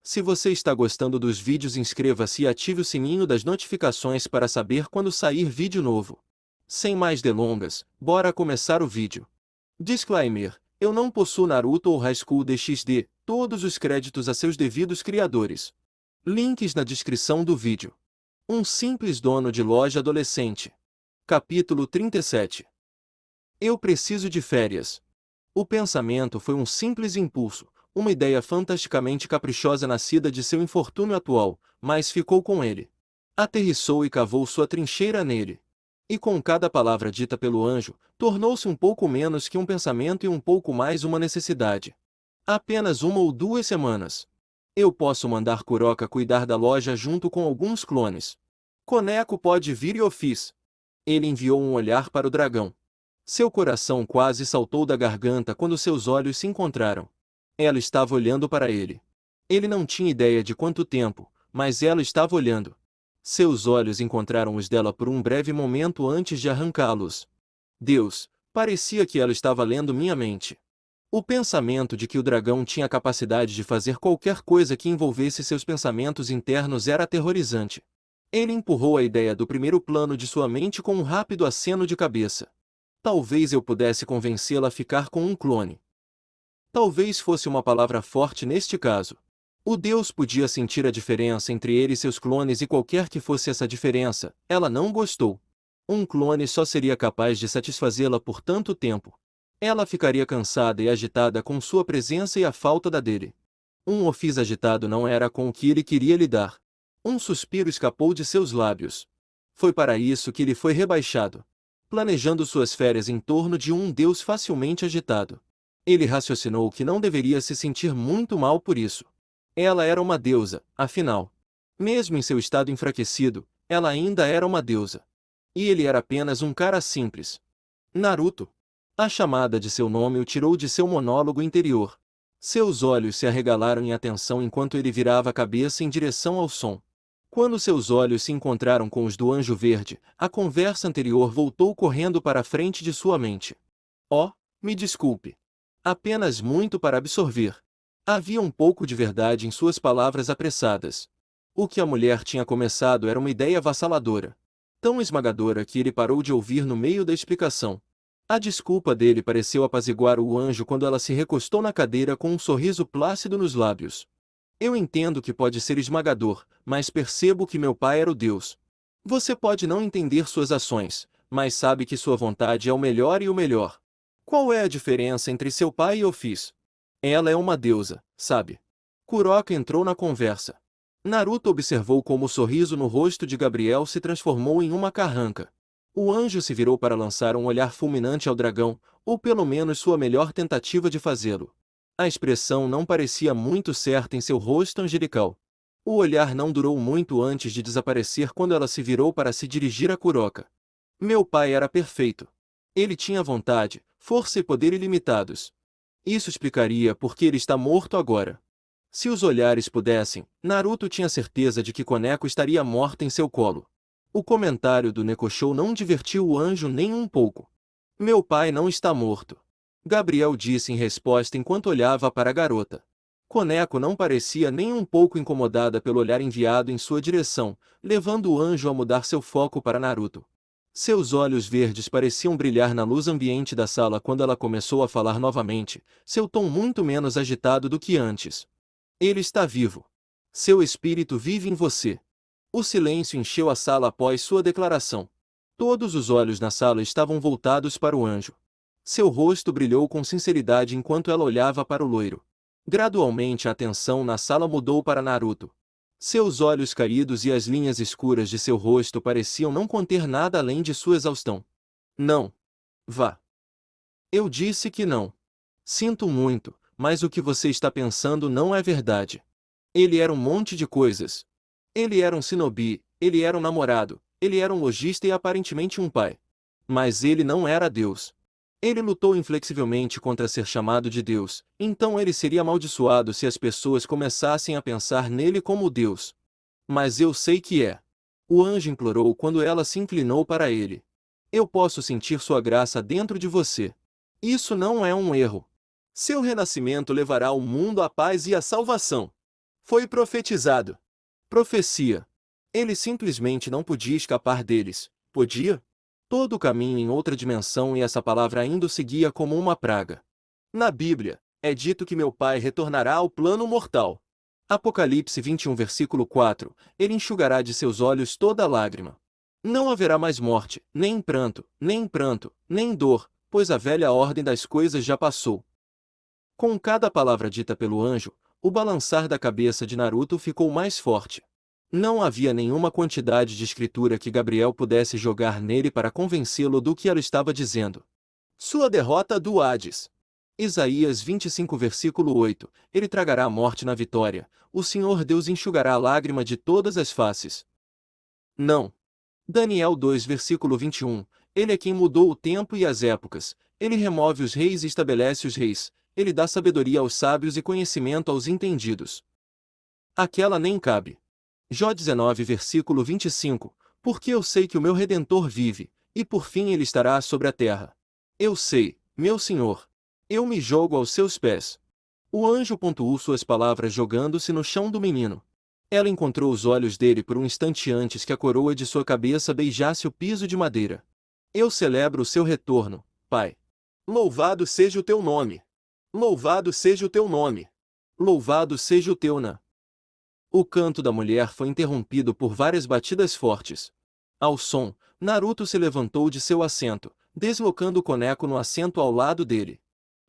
Se você está gostando dos vídeos, inscreva-se e ative o sininho das notificações para saber quando sair vídeo novo. Sem mais delongas, bora começar o vídeo. Disclaimer: eu não possuo Naruto ou High School DxD, todos os créditos a seus devidos criadores. Links na descrição do vídeo. Um simples dono de loja adolescente. Capítulo 37. Eu preciso de férias. O pensamento foi um simples impulso, uma ideia fantasticamente caprichosa nascida de seu infortúnio atual, mas ficou com ele. Aterrissou e cavou sua trincheira nele. E com cada palavra dita pelo anjo, tornou-se um pouco menos que um pensamento e um pouco mais uma necessidade. Apenas 1 ou 2 semanas. Eu posso mandar Kuroka cuidar da loja junto com alguns clones. Koneko pode vir e eu fiz. Ele enviou um olhar para o dragão. Seu coração quase saltou da garganta quando seus olhos se encontraram. Ela estava olhando para ele. Ele não tinha ideia de quanto tempo, mas ela estava olhando. Seus olhos encontraram os dela por um breve momento antes de arrancá-los. Deus, parecia que ela estava lendo minha mente. O pensamento de que o dragão tinha a capacidade de fazer qualquer coisa que envolvesse seus pensamentos internos era aterrorizante. Ele empurrou a ideia do primeiro plano de sua mente com um rápido aceno de cabeça. Talvez eu pudesse convencê-la a ficar com um clone. Talvez fosse uma palavra forte neste caso. O Deus podia sentir a diferença entre ele e seus clones e qualquer que fosse essa diferença, ela não gostou. Um clone só seria capaz de satisfazê-la por tanto tempo. Ela ficaria cansada e agitada com sua presença e a falta da dele. Um ofício agitado não era com o que ele queria lidar. Um suspiro escapou de seus lábios. Foi para isso que ele foi rebaixado. Planejando suas férias em torno de um Deus facilmente agitado. Ele raciocinou que não deveria se sentir muito mal por isso. Ela era uma deusa, afinal. Mesmo em seu estado enfraquecido, ela ainda era uma deusa. E ele era apenas um cara simples. Naruto. A chamada de seu nome o tirou de seu monólogo interior. Seus olhos se arregalaram em atenção enquanto ele virava a cabeça em direção ao som. Quando seus olhos se encontraram com os do Anjo Verde, a conversa anterior voltou correndo para a frente de sua mente. Oh, me desculpe. Apenas muito para absorver. Havia um pouco de verdade em suas palavras apressadas. O que a mulher tinha começado era uma ideia avassaladora. Tão esmagadora que ele parou de ouvir no meio da explicação. A desculpa dele pareceu apaziguar o anjo quando ela se recostou na cadeira com um sorriso plácido nos lábios. Eu entendo que pode ser esmagador, mas percebo que meu pai era o Deus. Você pode não entender suas ações, mas sabe que sua vontade é o melhor e o melhor. Qual é a diferença entre seu pai e eu fiz? Ela é uma deusa, sabe? Kuroka entrou na conversa. Naruto observou como o sorriso no rosto de Gabriel se transformou em uma carranca. O anjo se virou para lançar um olhar fulminante ao dragão, ou pelo menos sua melhor tentativa de fazê-lo. A expressão não parecia muito certa em seu rosto angelical. O olhar não durou muito antes de desaparecer quando ela se virou para se dirigir a Kuroka. Meu pai era perfeito. Ele tinha vontade, força e poder ilimitados. Isso explicaria por que ele está morto agora. Se os olhares pudessem, Naruto tinha certeza de que Koneko estaria morta em seu colo. O comentário do Nekoshou não divertiu o anjo nem um pouco. Meu pai não está morto. Gabriel disse em resposta enquanto olhava para a garota. Koneko não parecia nem um pouco incomodada pelo olhar enviado em sua direção, levando o anjo a mudar seu foco para Naruto. Seus olhos verdes pareciam brilhar na luz ambiente da sala quando ela começou a falar novamente, seu tom muito menos agitado do que antes. Ele está vivo. Seu espírito vive em você. O silêncio encheu a sala após sua declaração. Todos os olhos na sala estavam voltados para o anjo. Seu rosto brilhou com sinceridade enquanto ela olhava para o loiro. Gradualmente a atenção na sala mudou para Naruto. Seus olhos caídos e as linhas escuras de seu rosto pareciam não conter nada além de sua exaustão. Não. Vá. Eu disse que não. Sinto muito, mas o que você está pensando não é verdade. Ele era um monte de coisas. Ele era um shinobi, ele era um namorado, ele era um lojista e aparentemente um pai. Mas ele não era Deus. Ele lutou inflexivelmente contra ser chamado de Deus, então ele seria amaldiçoado se as pessoas começassem a pensar nele como Deus. Mas eu sei que é. O anjo implorou quando ela se inclinou para ele. Eu posso sentir sua graça dentro de você. Isso não é um erro. Seu renascimento levará o mundo à paz e à salvação. Foi profetizado. Profecia. Ele simplesmente não podia escapar deles. Podia? Todo o caminho em outra dimensão e essa palavra ainda o seguia como uma praga. Na Bíblia, é dito que meu pai retornará ao plano mortal. Apocalipse 21 versículo 4, ele enxugará de seus olhos toda lágrima. Não haverá mais morte, nem pranto, nem dor, pois a velha ordem das coisas já passou. Com cada palavra dita pelo anjo, o balançar da cabeça de Naruto ficou mais forte. Não havia nenhuma quantidade de escritura que Gabriel pudesse jogar nele para convencê-lo do que ela estava dizendo. Sua derrota do Hades. Isaías 25 versículo 8, ele tragará a morte na vitória, o Senhor Deus enxugará a lágrima de todas as faces. Não. Daniel 2 versículo 21, ele é quem mudou o tempo e as épocas, ele remove os reis e estabelece os reis, ele dá sabedoria aos sábios e conhecimento aos entendidos. Aquela nem cabe. Jó 19 versículo 25, porque eu sei que o meu Redentor vive, e por fim ele estará sobre a terra. Eu sei, meu Senhor. Eu me jogo aos seus pés. O anjo pontuou suas palavras jogando-se no chão do menino. Ela encontrou os olhos dele por um instante antes que a coroa de sua cabeça beijasse o piso de madeira. Eu celebro o seu retorno, Pai. Louvado seja o teu nome. Louvado seja o teu nome. Louvado seja o teu nome. O canto da mulher foi interrompido por várias batidas fortes. Ao som, Naruto se levantou de seu assento, deslocando o Koneko no assento ao lado dele.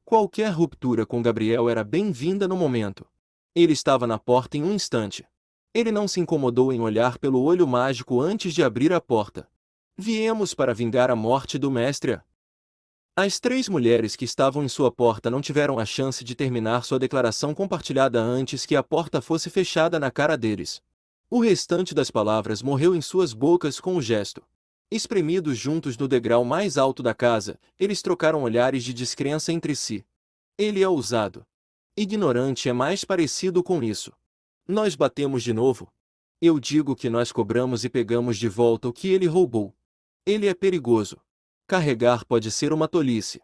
Qualquer ruptura com Gabriel era bem-vinda no momento. Ele estava na porta em um instante. Ele não se incomodou em olhar pelo olho mágico antes de abrir a porta. Viemos para vingar a morte do mestre. As 3 mulheres que estavam em sua porta não tiveram a chance de terminar sua declaração compartilhada antes que a porta fosse fechada na cara deles. O restante das palavras morreu em suas bocas com o gesto. Espremidos juntos no degrau mais alto da casa, eles trocaram olhares de descrença entre si. Ele é ousado. Ignorante é mais parecido com isso. Nós batemos de novo. Eu digo que nós cobramos e pegamos de volta o que ele roubou. Ele é perigoso. Carregar pode ser uma tolice.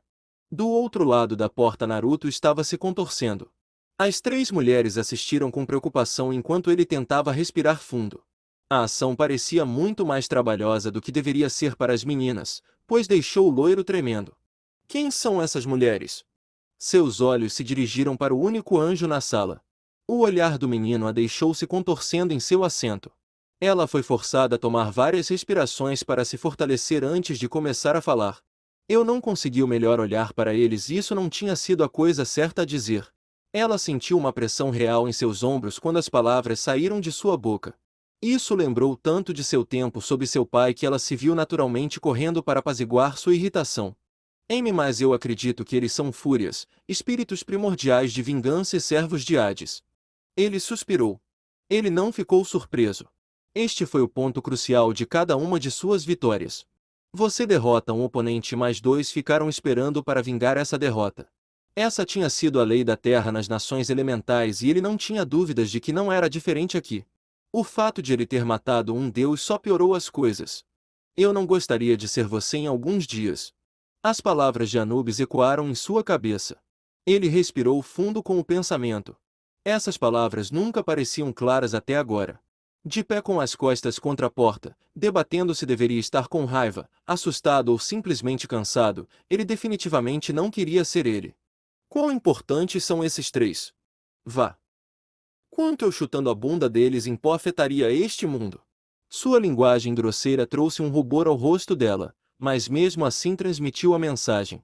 Do outro lado da porta Naruto estava se contorcendo. As 3 mulheres assistiram com preocupação enquanto ele tentava respirar fundo. A ação parecia muito mais trabalhosa do que deveria ser para as meninas, pois deixou o loiro tremendo. Quem são essas mulheres? Seus olhos se dirigiram para o único anjo na sala. O olhar do menino a deixou se contorcendo em seu assento. Ela foi forçada a tomar várias respirações para se fortalecer antes de começar a falar. Eu não consegui o melhor olhar para eles e isso não tinha sido a coisa certa a dizer. Ela sentiu uma pressão real em seus ombros quando as palavras saíram de sua boca. Isso lembrou tanto de seu tempo sob seu pai que ela se viu naturalmente correndo para apaziguar sua irritação. Mas eu acredito que eles são fúrias, espíritos primordiais de vingança e servos de Hades. Ele suspirou. Ele não ficou surpreso. Este foi o ponto crucial de cada uma de suas vitórias. Você derrota um oponente, mais 2 ficaram esperando para vingar essa derrota. Essa tinha sido a lei da Terra nas nações elementais e ele não tinha dúvidas de que não era diferente aqui. O fato de ele ter matado um deus só piorou as coisas. Eu não gostaria de ser você em alguns dias. As palavras de Anubis ecoaram em sua cabeça. Ele respirou fundo com o pensamento. Essas palavras nunca pareciam claras até agora. De pé com as costas contra a porta, debatendo se deveria estar com raiva, assustado ou simplesmente cansado, ele definitivamente não queria ser ele. Quão importantes são esses 3? Vá. Quanto eu chutando a bunda deles em pó afetaria este mundo? Sua linguagem grosseira trouxe um rubor ao rosto dela, mas mesmo assim transmitiu a mensagem.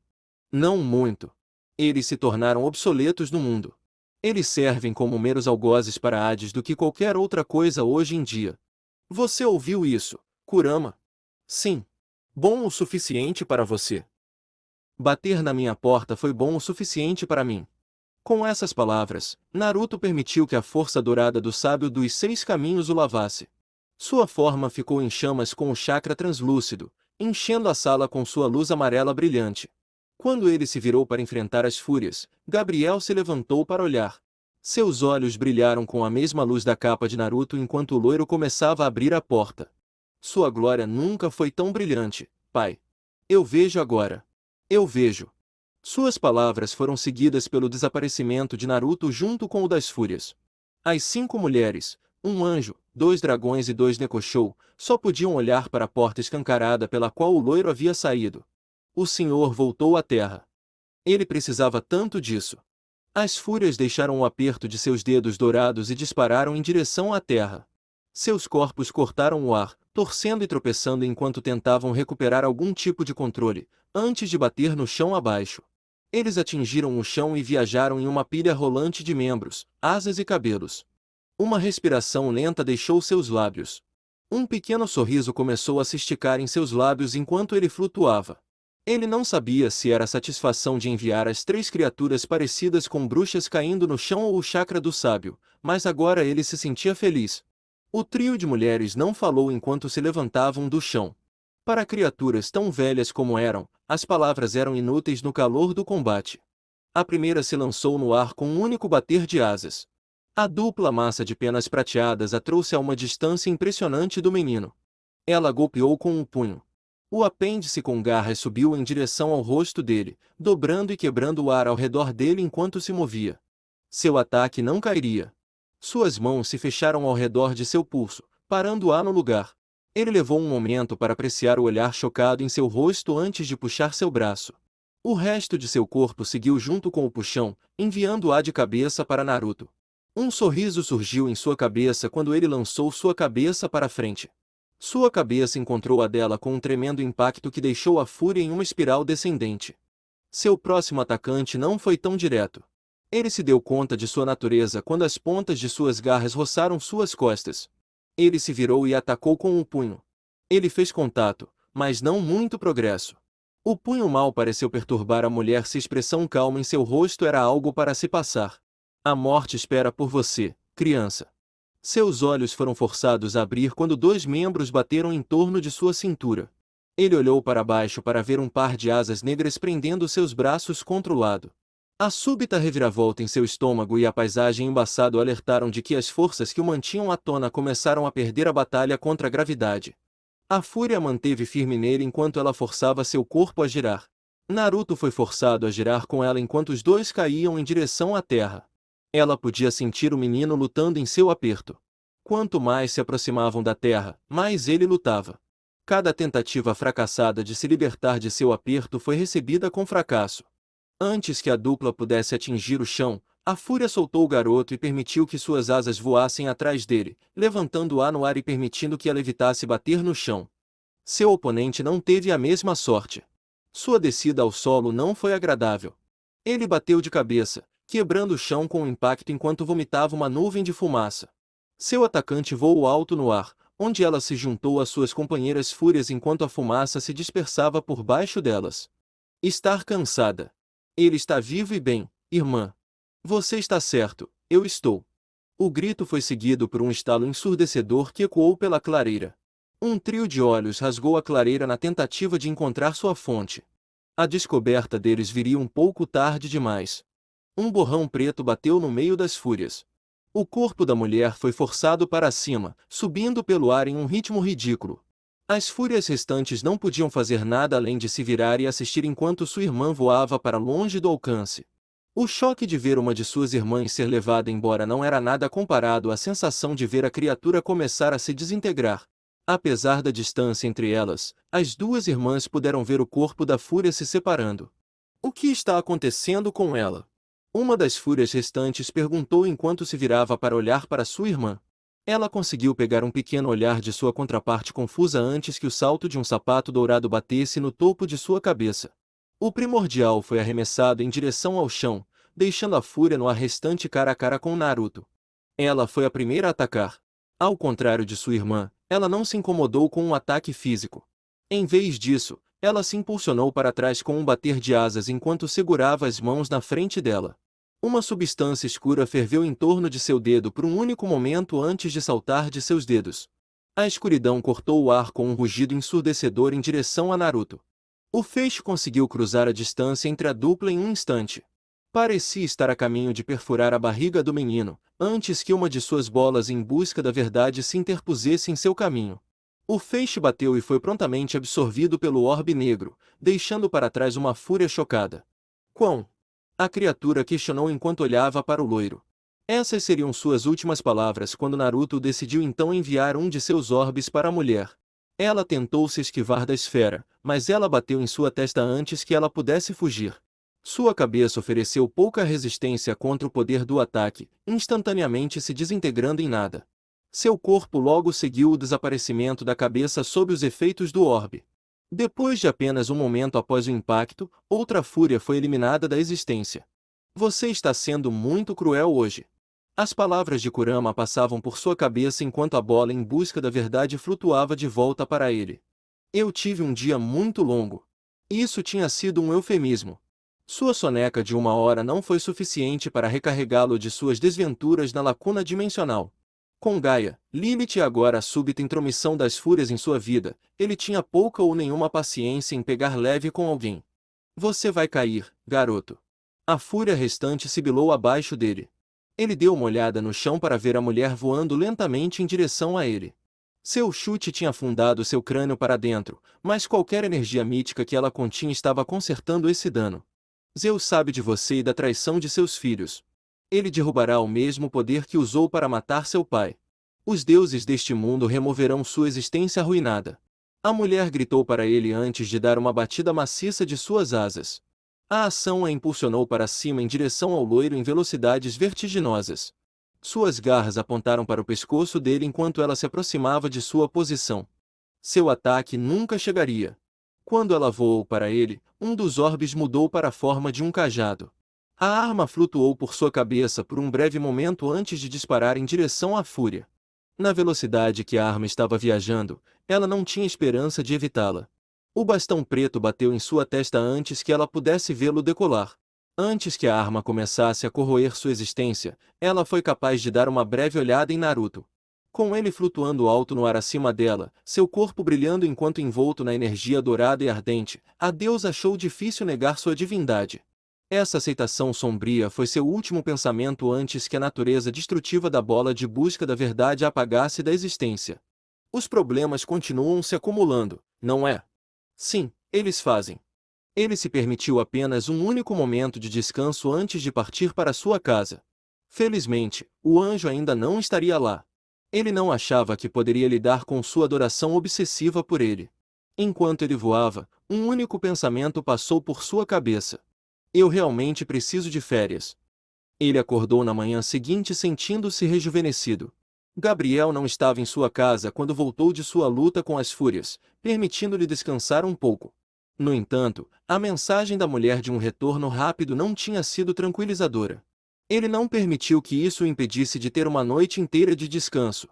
Não muito. Eles se tornaram obsoletos no mundo. Eles servem como meros algozes para Hades do que qualquer outra coisa hoje em dia. Você ouviu isso, Kurama? Sim. Bom o suficiente para você. Bater na minha porta foi bom o suficiente para mim. Com essas palavras, Naruto permitiu que a força dourada do sábio dos 6 caminhos o lavasse. Sua forma ficou em chamas com o chakra translúcido, enchendo a sala com sua luz amarela brilhante. Quando ele se virou para enfrentar as fúrias, Gabriel se levantou para olhar. Seus olhos brilharam com a mesma luz da capa de Naruto enquanto o loiro começava a abrir a porta. Sua glória nunca foi tão brilhante, pai. Eu vejo agora. Eu vejo. Suas palavras foram seguidas pelo desaparecimento de Naruto junto com o das fúrias. As 5 mulheres, um anjo, 2 dragões e 2 Nekoshou, só podiam olhar para a porta escancarada pela qual o loiro havia saído. O senhor voltou à terra. Ele precisava tanto disso. As fúrias deixaram o aperto de seus dedos dourados e dispararam em direção à terra. Seus corpos cortaram o ar, torcendo e tropeçando enquanto tentavam recuperar algum tipo de controle, antes de bater no chão abaixo. Eles atingiram o chão e viajaram em uma pilha rolante de membros, asas e cabelos. Uma respiração lenta deixou seus lábios. Um pequeno sorriso começou a se esticar em seus lábios enquanto ele flutuava. Ele não sabia se era a satisfação de enviar as 3 criaturas parecidas com bruxas caindo no chão ou o chakra do sábio, mas agora ele se sentia feliz. O trio de mulheres não falou enquanto se levantavam do chão. Para criaturas tão velhas como eram, as palavras eram inúteis no calor do combate. A primeira se lançou no ar com um único bater de asas. A dupla massa de penas prateadas a trouxe a uma distância impressionante do menino. Ela golpeou com um punho. O apêndice com garras subiu em direção ao rosto dele, dobrando e quebrando o ar ao redor dele enquanto se movia. Seu ataque não cairia. Suas mãos se fecharam ao redor de seu pulso, parando-a no lugar. Ele levou um momento para apreciar o olhar chocado em seu rosto antes de puxar seu braço. O resto de seu corpo seguiu junto com o puxão, enviando-a de cabeça para Naruto. Um sorriso surgiu em sua cabeça quando ele lançou sua cabeça para frente. Sua cabeça encontrou a dela com um tremendo impacto que deixou a fúria em uma espiral descendente. Seu próximo atacante não foi tão direto. Ele se deu conta de sua natureza quando as pontas de suas garras roçaram suas costas. Ele se virou e atacou com um punho. Ele fez contato, mas não muito progresso. O punho mal pareceu perturbar a mulher se a expressão calma em seu rosto era algo para se passar. A morte espera por você, criança. Seus olhos foram forçados a abrir quando 2 membros bateram em torno de sua cintura. Ele olhou para baixo para ver um par de asas negras prendendo seus braços contra o lado. A súbita reviravolta em seu estômago e a paisagem embaçada o alertaram de que as forças que o mantinham à tona começaram a perder a batalha contra a gravidade. A fúria manteve firme nele enquanto ela forçava seu corpo a girar. Naruto foi forçado a girar com ela enquanto os dois caíam em direção à terra. Ela podia sentir o menino lutando em seu aperto. Quanto mais se aproximavam da terra, mais ele lutava. Cada tentativa fracassada de se libertar de seu aperto foi recebida com fracasso. Antes que a dupla pudesse atingir o chão, a fúria soltou o garoto e permitiu que suas asas voassem atrás dele, levantando-a no ar e permitindo que ela evitasse bater no chão. Seu oponente não teve a mesma sorte. Sua descida ao solo não foi agradável. Ele bateu de cabeça, quebrando o chão com o impacto enquanto vomitava uma nuvem de fumaça. Seu atacante voou alto no ar, onde ela se juntou às suas companheiras fúrias enquanto a fumaça se dispersava por baixo delas. Estar cansada. Ele está vivo e bem, irmã. Você está certo, eu estou. O grito foi seguido por um estalo ensurdecedor que ecoou pela clareira. Um trio de olhos rasgou a clareira na tentativa de encontrar sua fonte. A descoberta deles viria um pouco tarde demais. Um borrão preto bateu no meio das fúrias. O corpo da mulher foi forçado para cima, subindo pelo ar em um ritmo ridículo. As fúrias restantes não podiam fazer nada além de se virar e assistir enquanto sua irmã voava para longe do alcance. O choque de ver uma de suas irmãs ser levada embora não era nada comparado à sensação de ver a criatura começar a se desintegrar. Apesar da distância entre elas, as 2 irmãs puderam ver o corpo da fúria se separando. O que está acontecendo com ela? Uma das fúrias restantes perguntou enquanto se virava para olhar para sua irmã. Ela conseguiu pegar um pequeno olhar de sua contraparte confusa antes que o salto de um sapato dourado batesse no topo de sua cabeça. O primordial foi arremessado em direção ao chão, deixando a fúria no ar restante cara a cara com Naruto. Ela foi a primeira a atacar. Ao contrário de sua irmã, ela não se incomodou com um ataque físico. Em vez disso, ela se impulsionou para trás com um bater de asas enquanto segurava as mãos na frente dela. Uma substância escura ferveu em torno de seu dedo por um único momento antes de saltar de seus dedos. A escuridão cortou o ar com um rugido ensurdecedor em direção a Naruto. O feixe conseguiu cruzar a distância entre a dupla em um instante. Parecia estar a caminho de perfurar a barriga do menino, antes que uma de suas bolas em busca da verdade se interpusesse em seu caminho. O feixe bateu e foi prontamente absorvido pelo orbe negro, deixando para trás uma fúria chocada. Quão? A criatura questionou enquanto olhava para o loiro. Essas seriam suas últimas palavras quando Naruto decidiu então enviar um de seus orbes para a mulher. Ela tentou se esquivar da esfera, mas ela bateu em sua testa antes que ela pudesse fugir. Sua cabeça ofereceu pouca resistência contra o poder do ataque, instantaneamente se desintegrando em nada. Seu corpo logo seguiu o desaparecimento da cabeça sob os efeitos do orbe. Depois de apenas um momento após o impacto, outra fúria foi eliminada da existência. Você está sendo muito cruel hoje. As palavras de Kurama passavam por sua cabeça enquanto a bola em busca da verdade flutuava de volta para ele. Eu tive um dia muito longo. Isso tinha sido um eufemismo. Sua soneca de 1 hora não foi suficiente para recarregá-lo de suas desventuras na lacuna dimensional. Com Gaia, Lilith e agora a súbita intromissão das fúrias em sua vida, ele tinha pouca ou nenhuma paciência em pegar leve com alguém. Você vai cair, garoto. A fúria restante sibilou abaixo dele. Ele deu uma olhada no chão para ver a mulher voando lentamente em direção a ele. Seu chute tinha afundado seu crânio para dentro, mas qualquer energia mítica que ela continha estava consertando esse dano. Zeus sabe de você e da traição de seus filhos. Ele derrubará o mesmo poder que usou para matar seu pai. Os deuses deste mundo removerão sua existência arruinada. A mulher gritou para ele antes de dar uma batida maciça de suas asas. A ação a impulsionou para cima em direção ao loiro em velocidades vertiginosas. Suas garras apontaram para o pescoço dele enquanto ela se aproximava de sua posição. Seu ataque nunca chegaria. Quando ela voou para ele, um dos orbes mudou para a forma de um cajado. A arma flutuou por sua cabeça por um breve momento antes de disparar em direção à fúria. Na velocidade que a arma estava viajando, ela não tinha esperança de evitá-la. O bastão preto bateu em sua testa antes que ela pudesse vê-lo decolar. Antes que a arma começasse a corroer sua existência, ela foi capaz de dar uma breve olhada em Naruto. Com ele flutuando alto no ar acima dela, seu corpo brilhando enquanto envolto na energia dourada e ardente, a deusa achou difícil negar sua divindade. Essa aceitação sombria foi seu último pensamento antes que a natureza destrutiva da bola de busca da verdade a apagasse da existência. Os problemas continuam se acumulando, não é? Sim, eles fazem. Ele se permitiu apenas um único momento de descanso antes de partir para sua casa. Felizmente, o anjo ainda não estaria lá. Ele não achava que poderia lidar com sua adoração obsessiva por ele. Enquanto ele voava, um único pensamento passou por sua cabeça. Eu realmente preciso de férias. Ele acordou na manhã seguinte sentindo-se rejuvenescido. Gabriel não estava em sua casa quando voltou de sua luta com as fúrias, permitindo-lhe descansar um pouco. No entanto, a mensagem da mulher de um retorno rápido não tinha sido tranquilizadora. Ele não permitiu que isso o impedisse de ter uma noite inteira de descanso.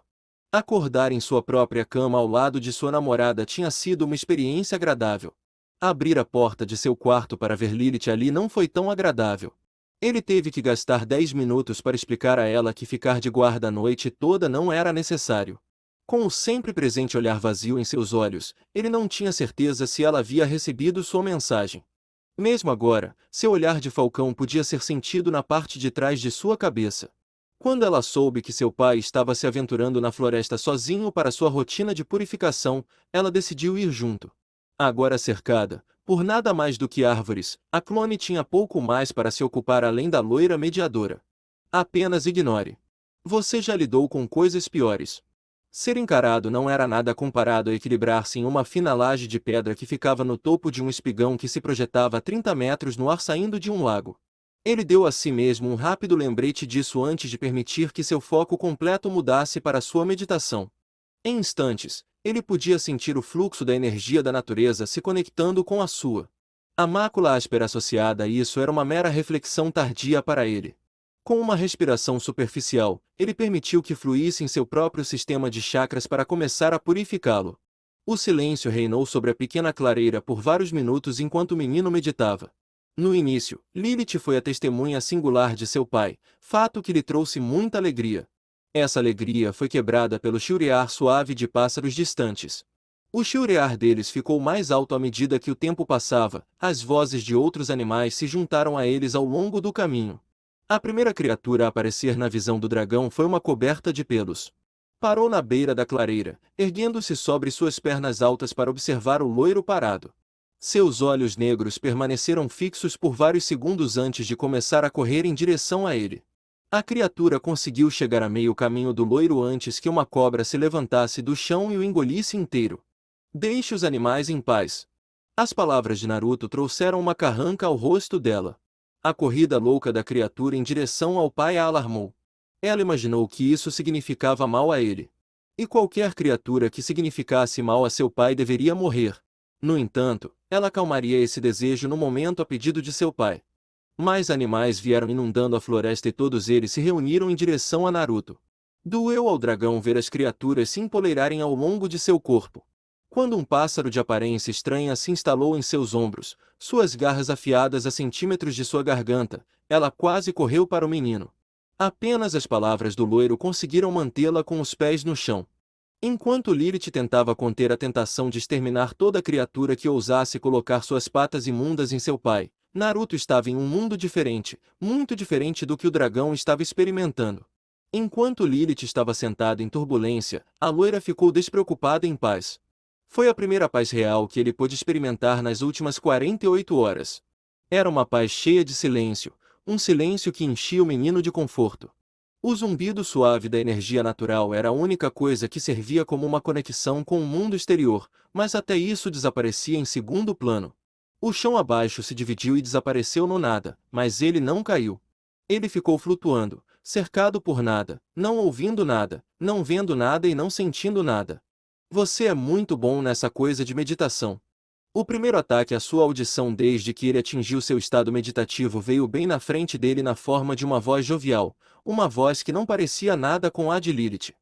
Acordar em sua própria cama ao lado de sua namorada tinha sido uma experiência agradável. Abrir a porta de seu quarto para ver Lilith ali não foi tão agradável. Ele teve que gastar 10 minutos para explicar a ela que ficar de guarda a noite toda não era necessário. Com o sempre presente olhar vazio em seus olhos, ele não tinha certeza se ela havia recebido sua mensagem. Mesmo agora, seu olhar de falcão podia ser sentido na parte de trás de sua cabeça. Quando ela soube que seu pai estava se aventurando na floresta sozinho para sua rotina de purificação, ela decidiu ir junto. Agora cercada, por nada mais do que árvores, a clone tinha pouco mais para se ocupar além da loira mediadora. Apenas ignore. Você já lidou com coisas piores. Ser encarado não era nada comparado a equilibrar-se em uma fina laje de pedra que ficava no topo de um espigão que se projetava a 30 metros no ar saindo de um lago. Ele deu a si mesmo um rápido lembrete disso antes de permitir que seu foco completo mudasse para sua meditação. Em instantes, ele podia sentir o fluxo da energia da natureza se conectando com a sua. A mácula áspera associada a isso era uma mera reflexão tardia para ele. Com uma respiração superficial, ele permitiu que fluísse em seu próprio sistema de chakras para começar a purificá-lo. O silêncio reinou sobre a pequena clareira por vários minutos enquanto o menino meditava. No início, Lilith foi a testemunha singular de seu pai, fato que lhe trouxe muita alegria. Essa alegria foi quebrada pelo chilrear suave de pássaros distantes. O chilrear deles ficou mais alto à medida que o tempo passava, as vozes de outros animais se juntaram a eles ao longo do caminho. A primeira criatura a aparecer na visão do dragão foi uma coberta de pelos. Parou na beira da clareira, erguendo-se sobre suas pernas altas para observar o loiro parado. Seus olhos negros permaneceram fixos por vários segundos antes de começar a correr em direção a ele. A criatura conseguiu chegar a meio caminho do loiro antes que uma cobra se levantasse do chão e o engolisse inteiro. Deixe os animais em paz. As palavras de Naruto trouxeram uma carranca ao rosto dela. A corrida louca da criatura em direção ao pai a alarmou. Ela imaginou que isso significava mal a ele. E qualquer criatura que significasse mal a seu pai deveria morrer. No entanto, ela acalmaria esse desejo no momento a pedido de seu pai. Mais animais vieram inundando a floresta e todos eles se reuniram em direção a Naruto. Doeu ao dragão ver as criaturas se empoleirarem ao longo de seu corpo. Quando um pássaro de aparência estranha se instalou em seus ombros, suas garras afiadas a centímetros de sua garganta, ela quase correu para o menino. Apenas as palavras do loiro conseguiram mantê-la com os pés no chão. Enquanto Lilith tentava conter a tentação de exterminar toda criatura que ousasse colocar suas patas imundas em seu pai, Naruto estava em um mundo diferente, muito diferente do que o dragão estava experimentando. Enquanto Lilith estava sentada em turbulência, a loira ficou despreocupada e em paz. Foi a primeira paz real que ele pôde experimentar nas últimas 48 horas. Era uma paz cheia de silêncio, um silêncio que enchia o menino de conforto. O zumbido suave da energia natural era a única coisa que servia como uma conexão com o mundo exterior, mas até isso desaparecia em segundo plano. O chão abaixo se dividiu e desapareceu no nada, mas ele não caiu. Ele ficou flutuando, cercado por nada, não ouvindo nada, não vendo nada e não sentindo nada. Você é muito bom nessa coisa de meditação. O primeiro ataque à sua audição desde que ele atingiu seu estado meditativo veio bem na frente dele na forma de uma voz jovial, uma voz que não parecia nada com a de Lilith.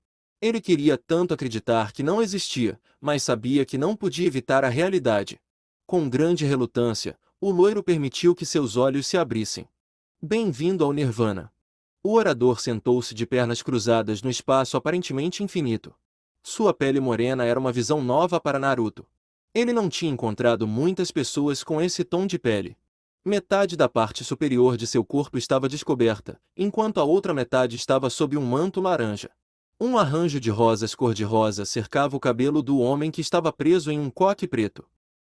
Ele queria tanto acreditar que não existia, mas sabia que não podia evitar a realidade. Com grande relutância, o loiro permitiu que seus olhos se abrissem. Bem-vindo ao Nirvana. O orador sentou-se de pernas cruzadas no espaço aparentemente infinito. Sua pele morena era uma visão nova para Naruto. Ele não tinha encontrado muitas pessoas com esse tom de pele. Metade da parte superior de seu corpo estava descoberta, enquanto a outra metade estava sob um manto laranja. Um arranjo de rosas cor-de-rosa cercava o cabelo do homem que estava preso em um coque preto.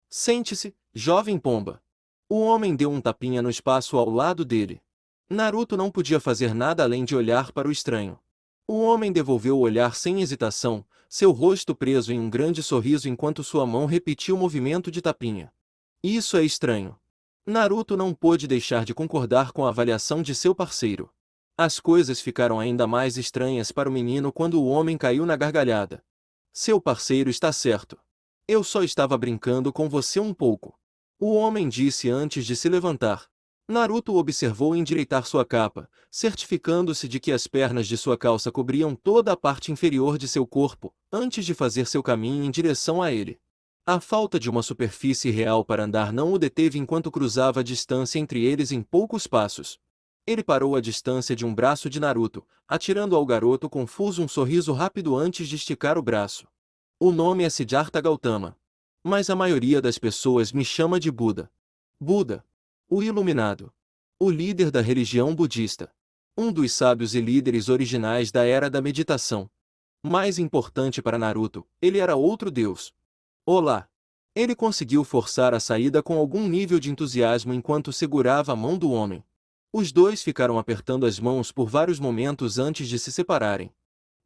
Sente-se, jovem pomba. O homem deu um tapinha no espaço ao lado dele. Naruto não podia fazer nada além de olhar para o estranho. O homem devolveu o olhar sem hesitação, seu rosto preso em um grande sorriso enquanto sua mão repetia o movimento de tapinha. Isso é estranho. Naruto não pôde deixar de concordar com a avaliação de seu parceiro. As coisas ficaram ainda mais estranhas para o menino quando o homem caiu na gargalhada. Seu parceiro está certo. Eu só estava brincando com você um pouco. O homem disse antes de se levantar. Naruto o observou endireitar sua capa, certificando-se de que as pernas de sua calça cobriam toda a parte inferior de seu corpo, antes de fazer seu caminho em direção a ele. A falta de uma superfície real para andar não o deteve enquanto cruzava a distância entre eles em poucos passos. Ele parou à distância de um braço de Naruto, atirando ao garoto confuso um sorriso rápido antes de esticar o braço. O nome é Siddhartha Gautama. Mas a maioria das pessoas me chama de Buda. Buda. O iluminado. O líder da religião budista. Um dos sábios e líderes originais da era da meditação. Mais importante para Naruto, ele era outro deus. Olá! Ele conseguiu forçar a saída com algum nível de entusiasmo enquanto segurava a mão do homem. Os dois ficaram apertando as mãos por vários momentos antes de se separarem.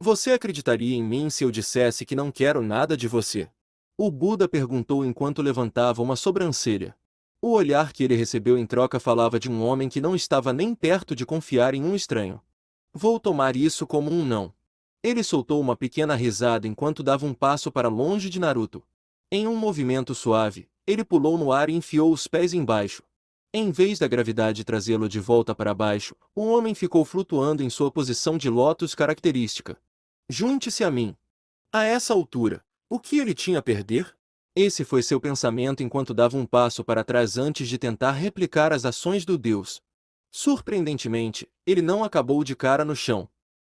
Você acreditaria em mim se eu dissesse que não quero nada de você? O Buda perguntou enquanto levantava uma sobrancelha. O olhar que ele recebeu em troca falava de um homem que não estava nem perto de confiar em um estranho. Vou tomar isso como um não. Ele soltou uma pequena risada enquanto dava um passo para longe de Naruto. Em um movimento suave, ele pulou no ar e enfiou os pés embaixo. Em vez da gravidade trazê-lo de volta para baixo, o homem ficou flutuando em sua posição de lótus característica. Junte-se a mim. A essa altura, o que ele tinha a perder? Esse foi seu pensamento enquanto dava um passo para trás antes de tentar replicar as ações do deus. Surpreendentemente, ele não acabou de cara no chão.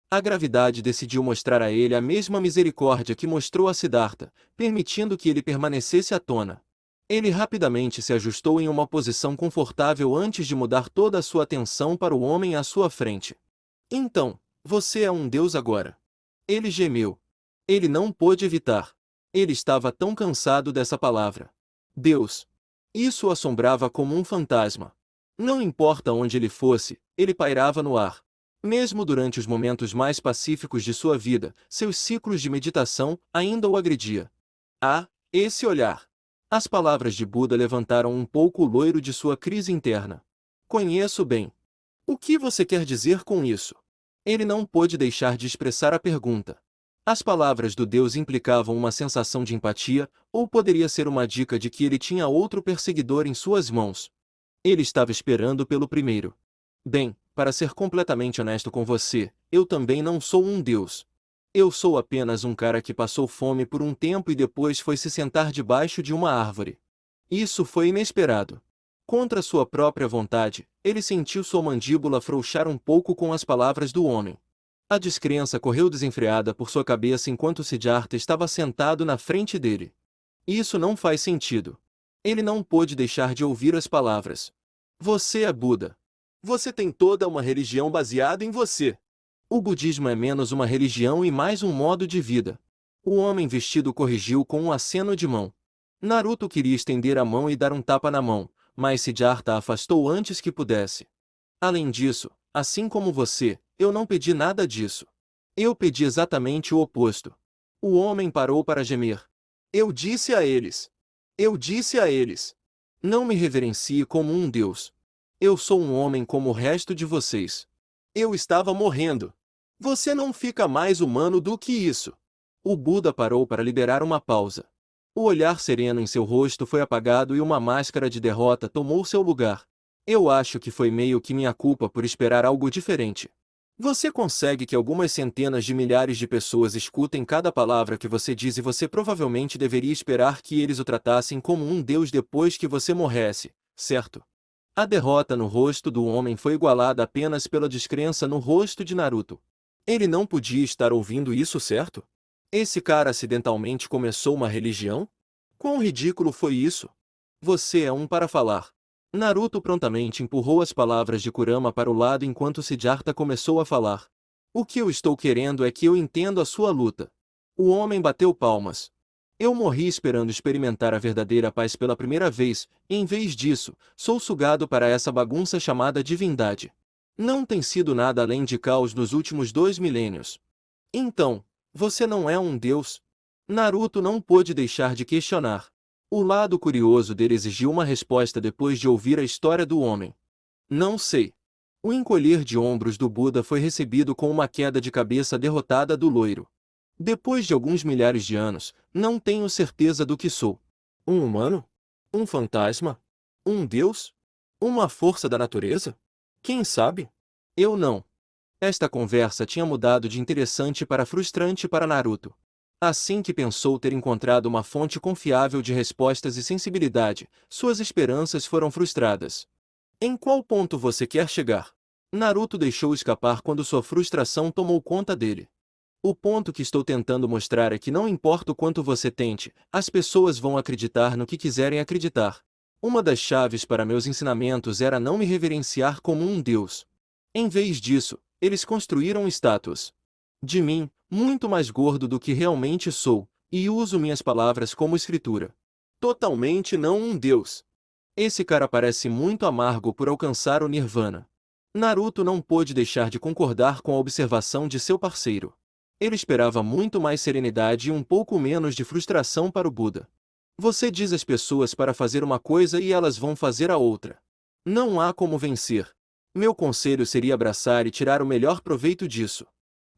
A gravidade decidiu mostrar a ele a mesma misericórdia que mostrou a Siddhartha, permitindo que ele permanecesse à tona. Ele rapidamente se ajustou em uma posição confortável antes de mudar toda a sua atenção para o homem à sua frente. Então, você é um deus agora. Ele gemeu. Ele não pôde evitar. Ele estava tão cansado dessa palavra. Deus. Isso o assombrava como um fantasma. Não importa onde ele fosse, ele pairava no ar. Mesmo durante os momentos mais pacíficos de sua vida, seus ciclos de meditação ainda o agredia. Ah, esse olhar! As palavras de Buda levantaram um pouco o loiro de sua crise interna. Conheço bem. O que você quer dizer com isso? Ele não pôde deixar de expressar a pergunta. As palavras do Deus implicavam uma sensação de empatia, ou poderia ser uma dica de que ele tinha outro perseguidor em suas mãos. Ele estava esperando pelo primeiro. Bem, para ser completamente honesto com você, eu também não sou um Deus. Eu sou apenas um cara que passou fome por um tempo e depois foi se sentar debaixo de uma árvore. Isso foi inesperado. Contra sua própria vontade, ele sentiu sua mandíbula afrouxar um pouco com as palavras do homem. A descrença correu desenfreada por sua cabeça enquanto Siddhartha estava sentado na frente dele. Isso não faz sentido. Ele não pôde deixar de ouvir as palavras. Você é Buda. Você tem toda uma religião baseada em você. O budismo é menos uma religião e mais um modo de vida. O homem vestido corrigiu com um aceno de mão. Naruto queria estender a mão e dar um tapa na mão, mas Siddhartha a afastou antes que pudesse. Além disso, assim como você, eu não pedi nada disso. Eu pedi exatamente o oposto. O homem parou para gemer. Eu disse a eles. Eu disse a eles. Não me reverencie como um deus. Eu sou um homem como o resto de vocês. Eu estava morrendo. Você não fica mais humano do que isso. O Buda parou para liberar uma pausa. O olhar sereno em seu rosto foi apagado e uma máscara de derrota tomou seu lugar. Eu acho que foi meio que minha culpa por esperar algo diferente. Você consegue que algumas centenas de milhares de pessoas escutem cada palavra que você diz e você provavelmente deveria esperar que eles o tratassem como um deus depois que você morresse, certo? A derrota no rosto do homem foi igualada apenas pela descrença no rosto de Naruto. Ele não podia estar ouvindo isso, certo? Esse cara acidentalmente começou uma religião? Quão ridículo foi isso? Você é um para falar. Naruto prontamente empurrou as palavras de Kurama para o lado enquanto Siddhartha começou a falar. O que eu estou querendo é que eu entendo a sua luta. O homem bateu palmas. Eu morri esperando experimentar a verdadeira paz pela primeira vez, e em vez disso, sou sugado para essa bagunça chamada divindade. Não tem sido nada além de caos nos últimos 2 milênios. Então, você não é um deus? Naruto não pôde deixar de questionar. O lado curioso dele exigiu uma resposta depois de ouvir a história do homem. Não sei. O encolher de ombros do Buda foi recebido com uma queda de cabeça derrotada do loiro. Depois de alguns milhares de anos, não tenho certeza do que sou. Um humano? Um fantasma? Um deus? Uma força da natureza? Quem sabe? Eu não. Esta conversa tinha mudado de interessante para frustrante para Naruto. Assim que pensou ter encontrado uma fonte confiável de respostas e sensibilidade, suas esperanças foram frustradas. Em qual ponto você quer chegar? Naruto deixou escapar quando sua frustração tomou conta dele. O ponto que estou tentando mostrar é que não importa o quanto você tente, as pessoas vão acreditar no que quiserem acreditar. Uma das chaves para meus ensinamentos era não me reverenciar como um deus. Em vez disso, eles construíram estátuas de mim, muito mais gordo do que realmente sou, e uso minhas palavras como escritura. Totalmente não um deus. Esse cara parece muito amargo por alcançar o Nirvana. Naruto não pôde deixar de concordar com a observação de seu parceiro. Ele esperava muito mais serenidade e um pouco menos de frustração para o Buda. Você diz às pessoas para fazer uma coisa e elas vão fazer a outra. Não há como vencer. Meu conselho seria abraçar e tirar o melhor proveito disso.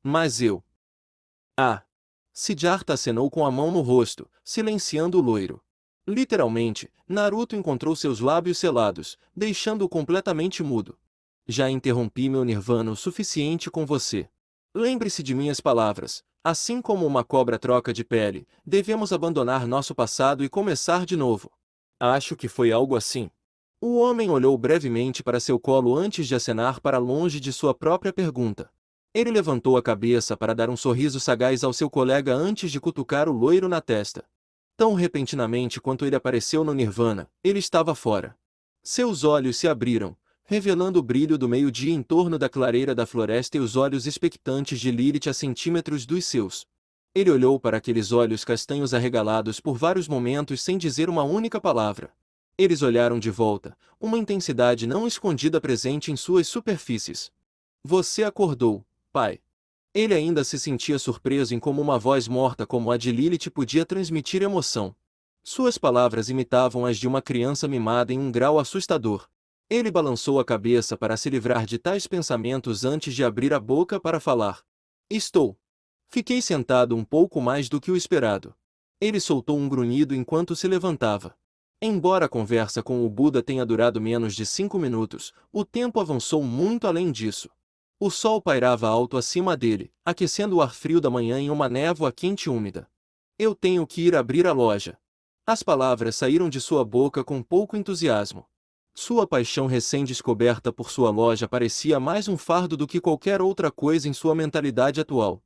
Mas eu... Ah! Siddhartha acenou com a mão no rosto, silenciando o loiro. Literalmente, Naruto encontrou seus lábios selados, deixando-o completamente mudo. Já interrompi meu nirvana o suficiente com você. Lembre-se de minhas palavras. Assim como uma cobra troca de pele, devemos abandonar nosso passado e começar de novo. Acho que foi algo assim. O homem olhou brevemente para seu colo antes de acenar para longe de sua própria pergunta. Ele levantou a cabeça para dar um sorriso sagaz ao seu colega antes de cutucar o loiro na testa. Tão repentinamente quanto ele apareceu no Nirvana, ele estava fora. Seus olhos se abriram, revelando o brilho do meio-dia em torno da clareira da floresta e os olhos expectantes de Lilith a centímetros dos seus. Ele olhou para aqueles olhos castanhos arregalados por vários momentos sem dizer uma única palavra. Eles olharam de volta, uma intensidade não escondida presente em suas superfícies. Você acordou, pai. Ele ainda se sentia surpreso em como uma voz morta como a de Lilith podia transmitir emoção. Suas palavras imitavam as de uma criança mimada em um grau assustador. Ele balançou a cabeça para se livrar de tais pensamentos antes de abrir a boca para falar. Estou. Fiquei sentado um pouco mais do que o esperado. Ele soltou um grunhido enquanto se levantava. Embora a conversa com o Buda tenha durado menos de 5 minutos, o tempo avançou muito além disso. O sol pairava alto acima dele, aquecendo o ar frio da manhã em uma névoa quente e úmida. Eu tenho que ir abrir a loja. As palavras saíram de sua boca com pouco entusiasmo. Sua paixão recém-descoberta por sua loja parecia mais um fardo do que qualquer outra coisa em sua mentalidade atual.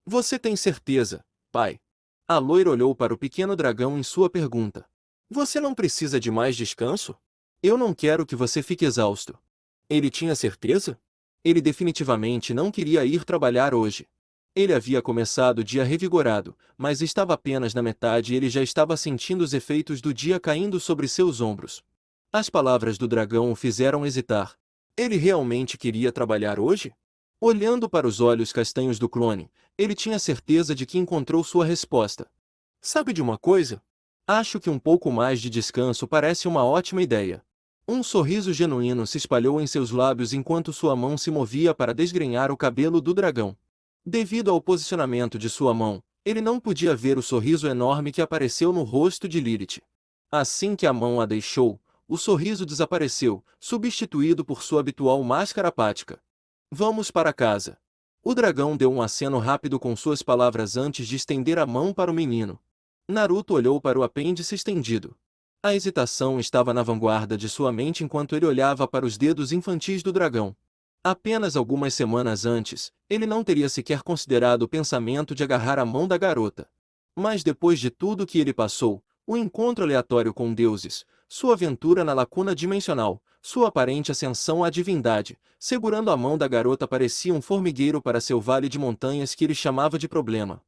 Você tem certeza, pai? A loira olhou para o pequeno dragão em sua pergunta. Você não precisa de mais descanso? Eu não quero que você fique exausto. Ele tinha certeza? Ele definitivamente não queria ir trabalhar hoje. Ele havia começado o dia revigorado, mas estava apenas na metade e ele já estava sentindo os efeitos do dia caindo sobre seus ombros. As palavras do dragão o fizeram hesitar. Ele realmente queria trabalhar hoje? Olhando para os olhos castanhos do clone, ele tinha certeza de que encontrou sua resposta. Sabe de uma coisa? Acho que um pouco mais de descanso parece uma ótima ideia. Um sorriso genuíno se espalhou em seus lábios enquanto sua mão se movia para desgrenhar o cabelo do dragão. Devido ao posicionamento de sua mão, ele não podia ver o sorriso enorme que apareceu no rosto de Lilith. Assim que a mão a deixou, o sorriso desapareceu, substituído por sua habitual máscara apática. Vamos para casa. O dragão deu um aceno rápido com suas palavras antes de estender a mão para o menino. Naruto olhou para o apêndice estendido. A hesitação estava na vanguarda de sua mente enquanto ele olhava para os dedos infantis do dragão. Apenas algumas semanas antes, ele não teria sequer considerado o pensamento de agarrar a mão da garota. Mas depois de tudo que ele passou, o encontro aleatório com deuses, sua aventura na lacuna dimensional, sua aparente ascensão à divindade, segurando a mão da garota parecia um formigueiro para seu vale de montanhas que ele chamava de problema.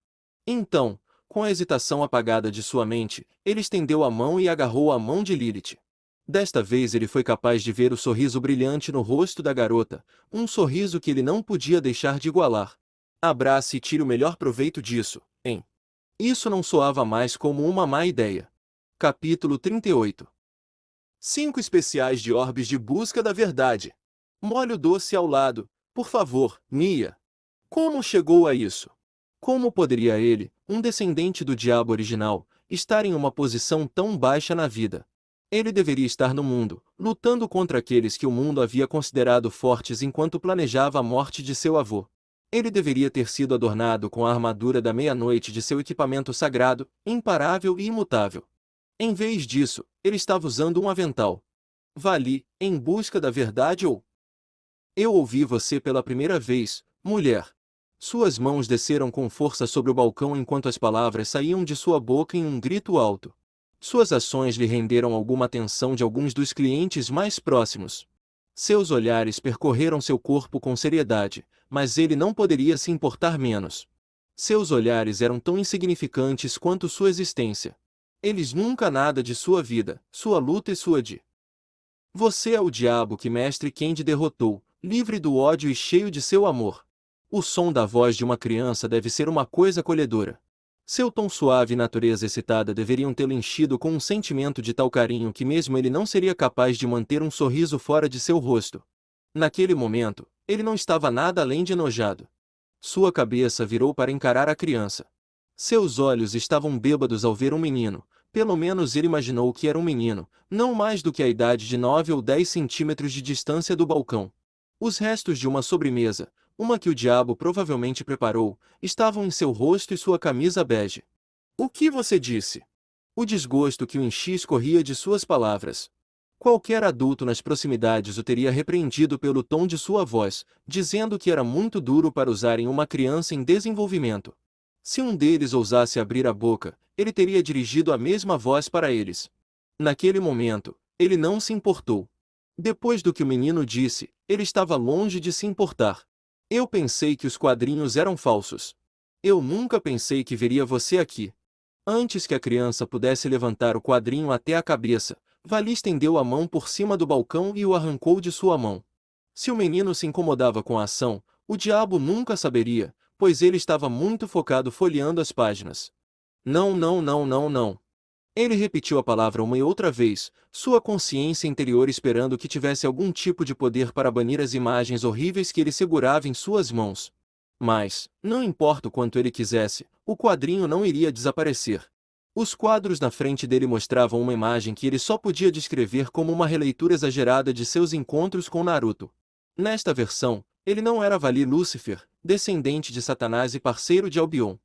Então, com a hesitação apagada de sua mente, ele estendeu a mão e agarrou a mão de Lilith. Desta vez ele foi capaz de ver o sorriso brilhante no rosto da garota, um sorriso que ele não podia deixar de igualar. Abrace e tire o melhor proveito disso, hein? Isso não soava mais como uma má ideia. Capítulo 38. 5 especiais de orbes de busca da verdade. Molho doce ao lado, por favor, Mia. Como chegou a isso? Como poderia ele, um descendente do diabo original, estar em uma posição tão baixa na vida? Ele deveria estar no mundo, lutando contra aqueles que o mundo havia considerado fortes enquanto planejava a morte de seu avô. Ele deveria ter sido adornado com a armadura da meia-noite de seu equipamento sagrado, imparável e imutável. Em vez disso, ele estava usando um avental. Vali, em busca da verdade ou... Eu ouvi você pela primeira vez, mulher. Suas mãos desceram com força sobre o balcão enquanto as palavras saíam de sua boca em um grito alto. Suas ações lhe renderam alguma atenção de alguns dos clientes mais próximos. Seus olhares percorreram seu corpo com seriedade, mas ele não poderia se importar menos. Seus olhares eram tão insignificantes quanto sua existência. Eles nunca nada de sua vida, sua luta e sua de. Você é o diabo que Mestre Kendi derrotou, livre do ódio e cheio de seu amor. O som da voz de uma criança deve ser uma coisa acolhedora. Seu tom suave e natureza excitada deveriam tê-lo enchido com um sentimento de tal carinho que mesmo ele não seria capaz de manter um sorriso fora de seu rosto. Naquele momento, ele não estava nada além de enojado. Sua cabeça virou para encarar a criança. Seus olhos estavam bêbados ao ver um menino, pelo menos ele imaginou que era um menino, não mais do que a idade de 9 ou 10 centímetros de distância do balcão. Os restos de uma sobremesa, uma que o diabo provavelmente preparou, estavam em seu rosto e sua camisa bege. O que você disse? O desgosto que o enchia escorria de suas palavras. Qualquer adulto nas proximidades o teria repreendido pelo tom de sua voz, dizendo que era muito duro para usar em uma criança em desenvolvimento. Se um deles ousasse abrir a boca, ele teria dirigido a mesma voz para eles. Naquele momento, ele não se importou. Depois do que o menino disse, ele estava longe de se importar. Eu pensei que os quadrinhos eram falsos. Eu nunca pensei que veria você aqui. Antes que a criança pudesse levantar o quadrinho até a cabeça, Vali estendeu a mão por cima do balcão e o arrancou de sua mão. Se o menino se incomodava com a ação, o diabo nunca saberia, pois ele estava muito focado folheando as páginas. Não, não, não, não, não. Ele repetiu a palavra uma e outra vez, sua consciência interior esperando que tivesse algum tipo de poder para banir as imagens horríveis que ele segurava em suas mãos. Mas, não importa o quanto ele quisesse, o quadrinho não iria desaparecer. Os quadros na frente dele mostravam uma imagem que ele só podia descrever como uma releitura exagerada de seus encontros com Naruto. Nesta versão, ele não era Vali Lúcifer, descendente de Satanás e parceiro de Albion.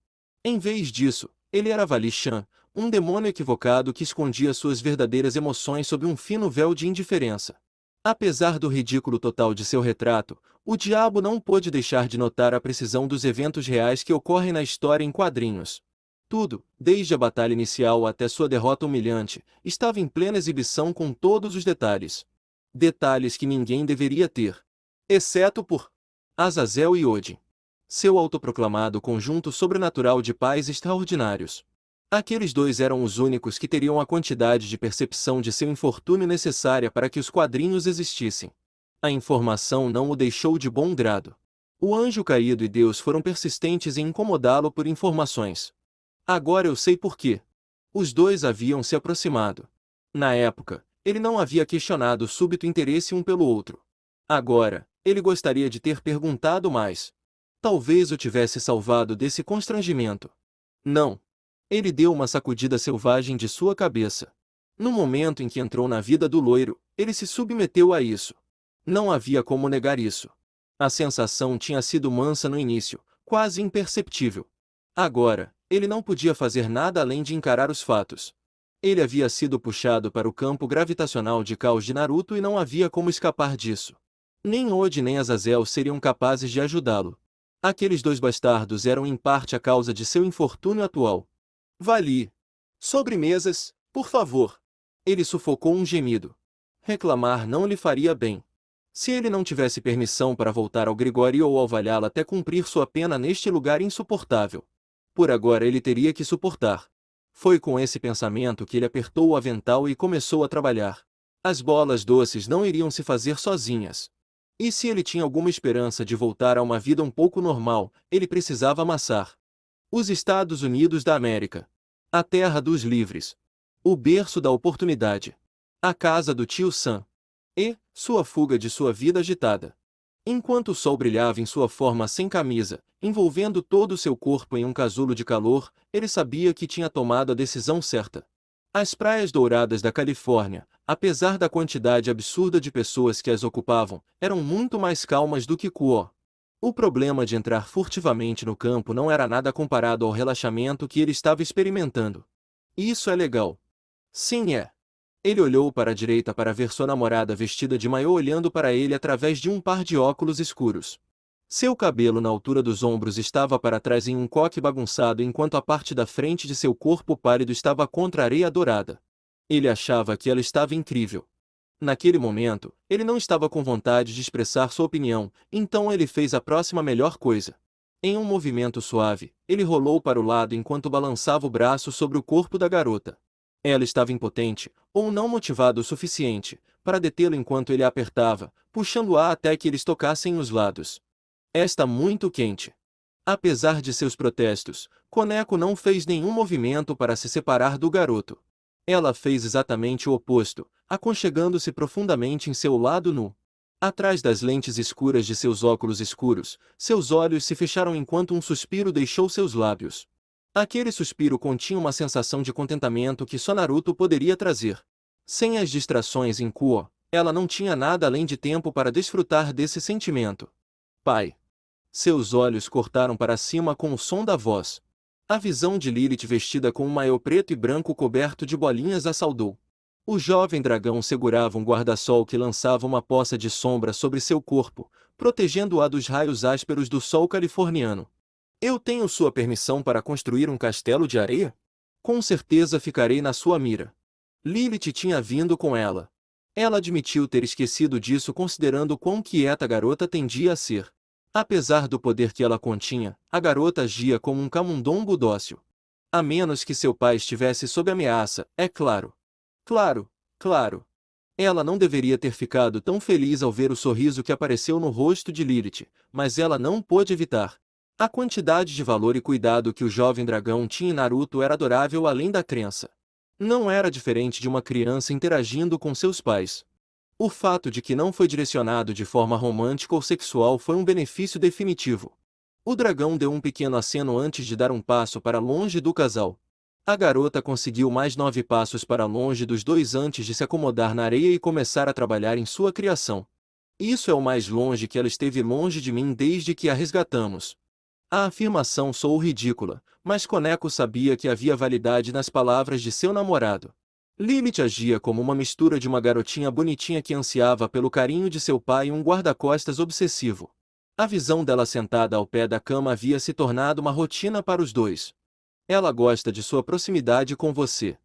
Em vez disso, ele era Vali Shan, um demônio equivocado que escondia suas verdadeiras emoções sob um fino véu de indiferença. Apesar do ridículo total de seu retrato, o diabo não pôde deixar de notar a precisão dos eventos reais que ocorrem na história em quadrinhos. Tudo, desde a batalha inicial até sua derrota humilhante, estava em plena exibição com todos os detalhes. Detalhes que ninguém deveria ter. Exceto por Azazel e Odin. Seu autoproclamado conjunto sobrenatural de pais extraordinários. Aqueles dois eram os únicos que teriam a quantidade de percepção de seu infortúnio necessária para que os quadrinhos existissem. A informação não o deixou de bom grado. O anjo caído e Deus foram persistentes em incomodá-lo por informações. Agora eu sei por quê. Os dois haviam se aproximado. Na época, ele não havia questionado o súbito interesse um pelo outro. Agora, ele gostaria de ter perguntado mais. Talvez o tivesse salvado desse constrangimento. Não. Ele deu uma sacudida selvagem de sua cabeça. No momento em que entrou na vida do loiro, ele se submeteu a isso. Não havia como negar isso. A sensação tinha sido mansa no início, quase imperceptível. Agora, ele não podia fazer nada além de encarar os fatos. Ele havia sido puxado para o campo gravitacional de caos de Naruto e não havia como escapar disso. Nem Odin nem Azazel seriam capazes de ajudá-lo. Aqueles dois bastardos eram em parte a causa de seu infortúnio atual. Vali. Sobremesas, por favor. Ele sufocou um gemido. Reclamar não lhe faria bem. Se ele não tivesse permissão para voltar ao Grigório ou ao Valhalla até cumprir sua pena neste lugar insuportável. Por agora ele teria que suportar. Foi com esse pensamento que ele apertou o avental e começou a trabalhar. As bolas doces não iriam se fazer sozinhas. E se ele tinha alguma esperança de voltar a uma vida um pouco normal, ele precisava amassar. Os Estados Unidos da América. A terra dos livres. O berço da oportunidade. A casa do tio Sam. E sua fuga de sua vida agitada. Enquanto o sol brilhava em sua forma sem camisa, envolvendo todo o seu corpo em um casulo de calor, ele sabia que tinha tomado a decisão certa. As praias douradas da Califórnia, apesar da quantidade absurda de pessoas que as ocupavam, eram muito mais calmas do que Kuo. O problema de entrar furtivamente no campo não era nada comparado ao relaxamento que ele estava experimentando. Isso é legal. Sim, é. Ele olhou para a direita para ver sua namorada vestida de maiô olhando para ele através de um par de óculos escuros. Seu cabelo na altura dos ombros estava para trás em um coque bagunçado enquanto a parte da frente de seu corpo pálido estava contra a areia dourada. Ele achava que ela estava incrível. Naquele momento, ele não estava com vontade de expressar sua opinião, então ele fez a próxima melhor coisa. Em um movimento suave, ele rolou para o lado enquanto balançava o braço sobre o corpo da garota. Ela estava impotente, ou não motivada o suficiente, para detê-lo enquanto ele a apertava, puxando-a até que eles tocassem os lados. Está muito quente. Apesar de seus protestos, Koneko não fez nenhum movimento para se separar do garoto. Ela fez exatamente o oposto, aconchegando-se profundamente em seu lado nu. Atrás das lentes escuras de seus óculos escuros, seus olhos se fecharam enquanto um suspiro deixou seus lábios. Aquele suspiro continha uma sensação de contentamento que só Naruto poderia trazer. Sem as distrações em Kuo, ela não tinha nada além de tempo para desfrutar desse sentimento. Pai. Seus olhos cortaram para cima com o som da voz. A visão de Lilith vestida com um maiô preto e branco coberto de bolinhas a saudou. O jovem dragão segurava um guarda-sol que lançava uma poça de sombra sobre seu corpo, protegendo-a dos raios ásperos do sol californiano. Eu tenho sua permissão para construir um castelo de areia? Com certeza ficarei na sua mira. Lilith tinha vindo com ela. Ela admitiu ter esquecido disso considerando quão quieta a garota tendia a ser. Apesar do poder que ela continha, a garota agia como um camundongo dócil. A menos que seu pai estivesse sob ameaça, é claro. Claro, claro. Ela não deveria ter ficado tão feliz ao ver o sorriso que apareceu no rosto de Lilith, mas ela não pôde evitar. A quantidade de valor e cuidado que o jovem dragão tinha em Naruto era adorável além da crença. Não era diferente de uma criança interagindo com seus pais. O fato de que não foi direcionado de forma romântica ou sexual foi um benefício definitivo. O dragão deu um pequeno aceno antes de dar um passo para longe do casal. A garota conseguiu mais 9 passos para longe dos dois antes de se acomodar na areia e começar a trabalhar em sua criação. Isso é o mais longe que ela esteve longe de mim desde que a resgatamos. A afirmação soou ridícula, mas Koneko sabia que havia validade nas palavras de seu namorado. Lilith agia como uma mistura de uma garotinha bonitinha que ansiava pelo carinho de seu pai e um guarda-costas obsessivo. A visão dela sentada ao pé da cama havia se tornado uma rotina para os dois. Ela gosta de sua proximidade com você.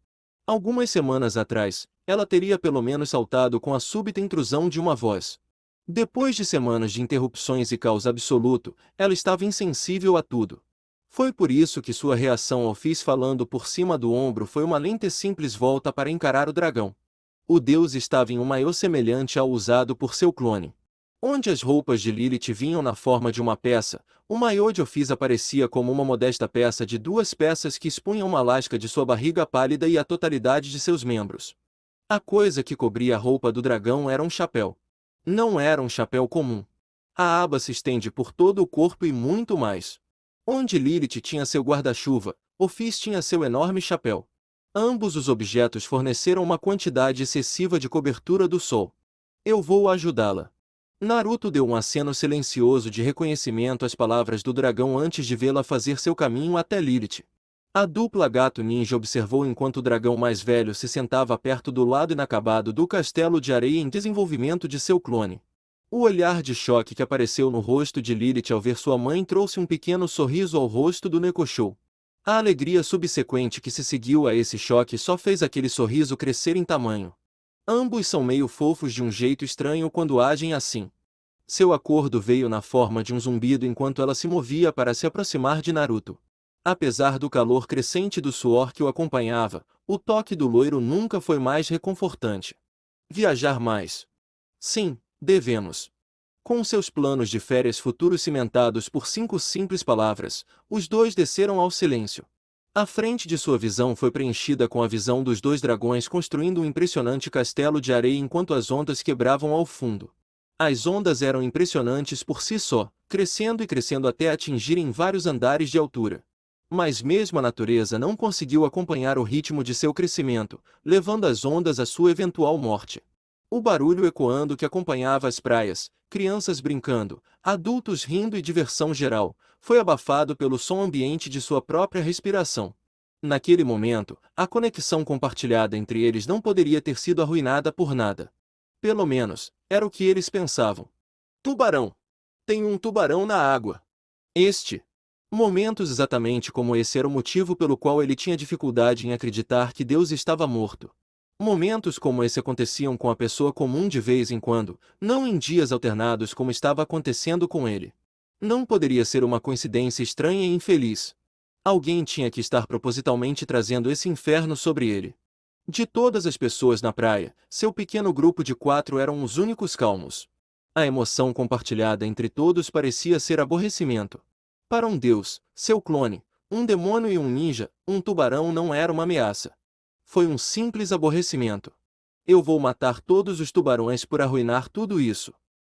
Algumas semanas atrás, ela teria pelo menos saltado com a súbita intrusão de uma voz. Depois de semanas de interrupções e caos absoluto, ela estava insensível a tudo. Foi por isso que sua reação ao Fizz falando por cima do ombro foi uma lenta e simples volta para encarar o dragão. O deus estava em um maiô semelhante ao usado por seu clone. Onde as roupas de Lilith vinham na forma de uma peça, o maiô de Fizz aparecia como uma modesta peça de 2 peças que expunham uma lasca de sua barriga pálida e a totalidade de seus membros. A coisa que cobria a roupa do dragão era um chapéu. Não era um chapéu comum. A aba se estende por todo o corpo e muito mais. Onde Lilith tinha seu guarda-chuva, Fizz tinha seu enorme chapéu. Ambos os objetos forneceram uma quantidade excessiva de cobertura do sol. Eu vou ajudá-la. Naruto deu um aceno silencioso de reconhecimento às palavras do dragão antes de vê-la fazer seu caminho até Lilith. A dupla gato ninja observou enquanto o dragão mais velho se sentava perto do lado inacabado do castelo de areia em desenvolvimento de seu clone. O olhar de choque que apareceu no rosto de Lilith ao ver sua mãe trouxe um pequeno sorriso ao rosto do Nekoshou. A alegria subsequente que se seguiu a esse choque só fez aquele sorriso crescer em tamanho. Ambos são meio fofos de um jeito estranho quando agem assim. Seu acordo veio na forma de um zumbido enquanto ela se movia para se aproximar de Naruto. Apesar do calor crescente do suor que o acompanhava, o toque do loiro nunca foi mais reconfortante. Viajar mais. Sim, devemos. Com seus planos de férias futuros cimentados por 5 simples palavras, os dois desceram ao silêncio. A frente de sua visão foi preenchida com a visão dos 2 dragões construindo um impressionante castelo de areia enquanto as ondas quebravam ao fundo. As ondas eram impressionantes por si só, crescendo e crescendo até atingirem vários andares de altura. Mas mesmo a natureza não conseguiu acompanhar o ritmo de seu crescimento, levando as ondas à sua eventual morte. O barulho ecoando que acompanhava as praias, crianças brincando, adultos rindo e diversão geral, foi abafado pelo som ambiente de sua própria respiração. Naquele momento, a conexão compartilhada entre eles não poderia ter sido arruinada por nada. Pelo menos, era o que eles pensavam. Tubarão! Tem um tubarão na água! Momentos exatamente como esse era o motivo pelo qual ele tinha dificuldade em acreditar que Deus estava morto. Momentos como esse aconteciam com a pessoa comum de vez em quando, não em dias alternados como estava acontecendo com ele. Não poderia ser uma coincidência estranha e infeliz. Alguém tinha que estar propositalmente trazendo esse inferno sobre ele. De todas as pessoas na praia, seu pequeno grupo de 4 eram os únicos calmos. A emoção compartilhada entre todos parecia ser aborrecimento. Para um deus, seu clone, um demônio e um ninja, um tubarão não era uma ameaça. Foi um simples aborrecimento. Eu vou matar todos os tubarões por arruinar tudo isso.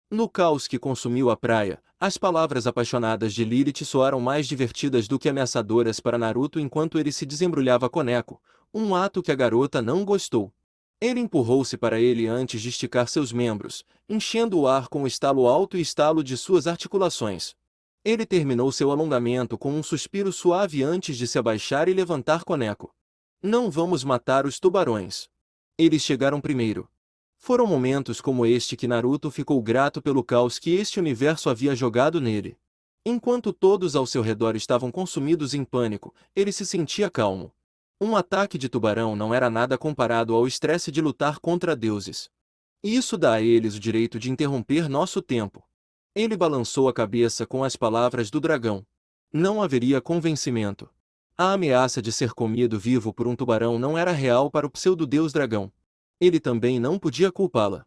No caos que consumiu a praia, as palavras apaixonadas de Lilith soaram mais divertidas do que ameaçadoras para Naruto enquanto ele se desembrulhava Koneko, um ato que a garota não gostou. Ele empurrou-se para ele antes de esticar seus membros, enchendo o ar com o estalo alto e estalo de suas articulações. Ele terminou seu alongamento com um suspiro suave antes de se abaixar e levantar Koneko. Não vamos matar os tubarões. Eles chegaram primeiro. Foram momentos como este que Naruto ficou grato pelo caos que este universo havia jogado nele. Enquanto todos ao seu redor estavam consumidos em pânico, ele se sentia calmo. Um ataque de tubarão não era nada comparado ao estresse de lutar contra deuses. Isso dá a eles o direito de interromper nosso tempo. Ele balançou a cabeça com as palavras do dragão. Não haveria convencimento. A ameaça de ser comido vivo por um tubarão não era real para o pseudo-deus dragão. Ele também não podia culpá-la.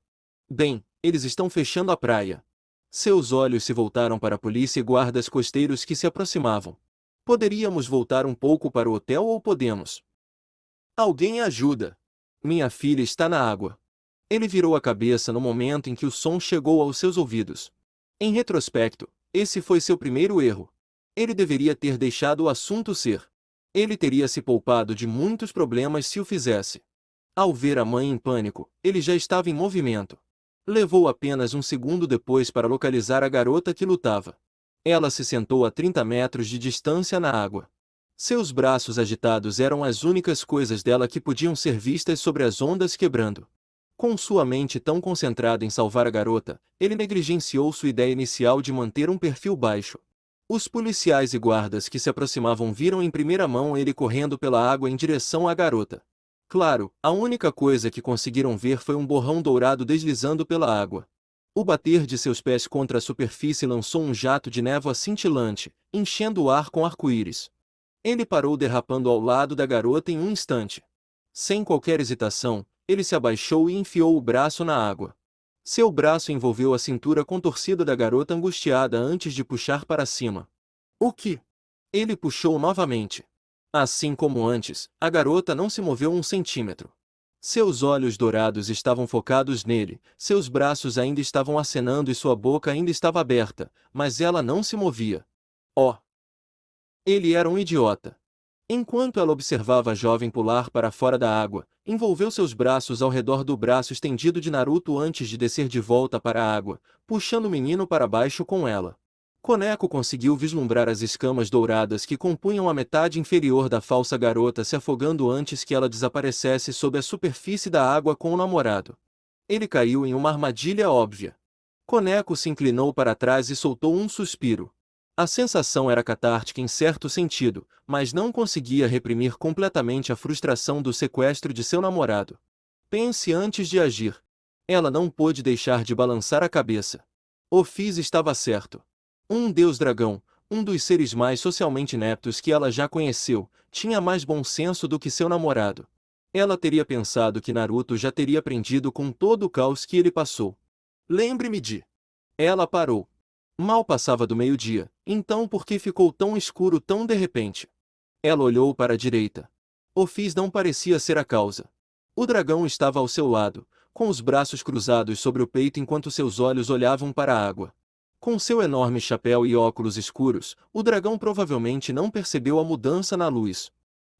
Bem, eles estão fechando a praia. Seus olhos se voltaram para a polícia e guardas costeiros que se aproximavam. Poderíamos voltar um pouco para o hotel ou podemos? Alguém ajuda. Minha filha está na água. Ele virou a cabeça no momento em que o som chegou aos seus ouvidos. Em retrospecto, esse foi seu primeiro erro. Ele deveria ter deixado o assunto ser. Ele teria se poupado de muitos problemas se o fizesse. Ao ver a mãe em pânico, ele já estava em movimento. Levou apenas um segundo depois para localizar a garota que lutava. Ela se sentou a 30 metros de distância na água. Seus braços agitados eram as únicas coisas dela que podiam ser vistas sobre as ondas quebrando. Com sua mente tão concentrada em salvar a garota, ele negligenciou sua ideia inicial de manter um perfil baixo. Os policiais e guardas que se aproximavam viram em primeira mão ele correndo pela água em direção à garota. Claro, a única coisa que conseguiram ver foi um borrão dourado deslizando pela água. O bater de seus pés contra a superfície lançou um jato de névoa cintilante, enchendo o ar com arco-íris. Ele parou derrapando ao lado da garota em um instante. Sem qualquer hesitação, ele se abaixou e enfiou o braço na água. Seu braço envolveu a cintura contorcida da garota angustiada antes de puxar para cima. O que? Ele puxou novamente. Assim como antes, a garota não se moveu um centímetro. Seus olhos dourados estavam focados nele, seus braços ainda estavam acenando e sua boca ainda estava aberta, mas ela não se movia. Oh! Ele era um idiota. Enquanto ela observava a jovem pular para fora da água, envolveu seus braços ao redor do braço estendido de Naruto antes de descer de volta para a água, puxando o menino para baixo com ela. Koneko conseguiu vislumbrar as escamas douradas que compunham a metade inferior da falsa garota se afogando antes que ela desaparecesse sob a superfície da água com o namorado. Ele caiu em uma armadilha óbvia. Koneko se inclinou para trás e soltou um suspiro. A sensação era catártica em certo sentido, mas não conseguia reprimir completamente a frustração do sequestro de seu namorado. Pense antes de agir. Ela não pôde deixar de balançar a cabeça. O Fizz estava certo. Um deus-dragão, um dos seres mais socialmente ineptos que ela já conheceu, tinha mais bom senso do que seu namorado. Ela teria pensado que Naruto já teria aprendido com todo o caos que ele passou. Lembre-me de... Ela parou. Mal passava do meio-dia, então por que ficou tão escuro tão de repente? Ela olhou para a direita. O Fizz não parecia ser a causa. O dragão estava ao seu lado, com os braços cruzados sobre o peito enquanto seus olhos olhavam para a água. Com seu enorme chapéu e óculos escuros, o dragão provavelmente não percebeu a mudança na luz.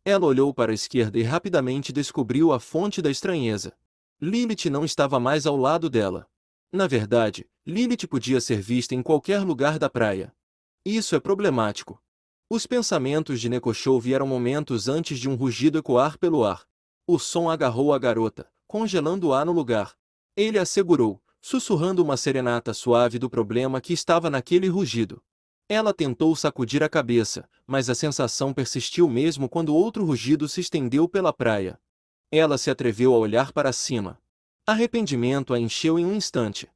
Ela olhou para a esquerda e rapidamente descobriu a fonte da estranheza. Lilith não estava mais ao lado dela. Na verdade, Lilith podia ser vista em qualquer lugar da praia. Isso é problemático. Os pensamentos de Nekoshou vieram momentos antes de um rugido ecoar pelo ar. O som agarrou a garota, congelando-a no lugar. Ele a segurou, sussurrando uma serenata suave do problema que estava naquele rugido. Ela tentou sacudir a cabeça, mas a sensação persistiu mesmo quando outro rugido se estendeu pela praia. Ela se atreveu a olhar para cima. Arrependimento a encheu em um instante.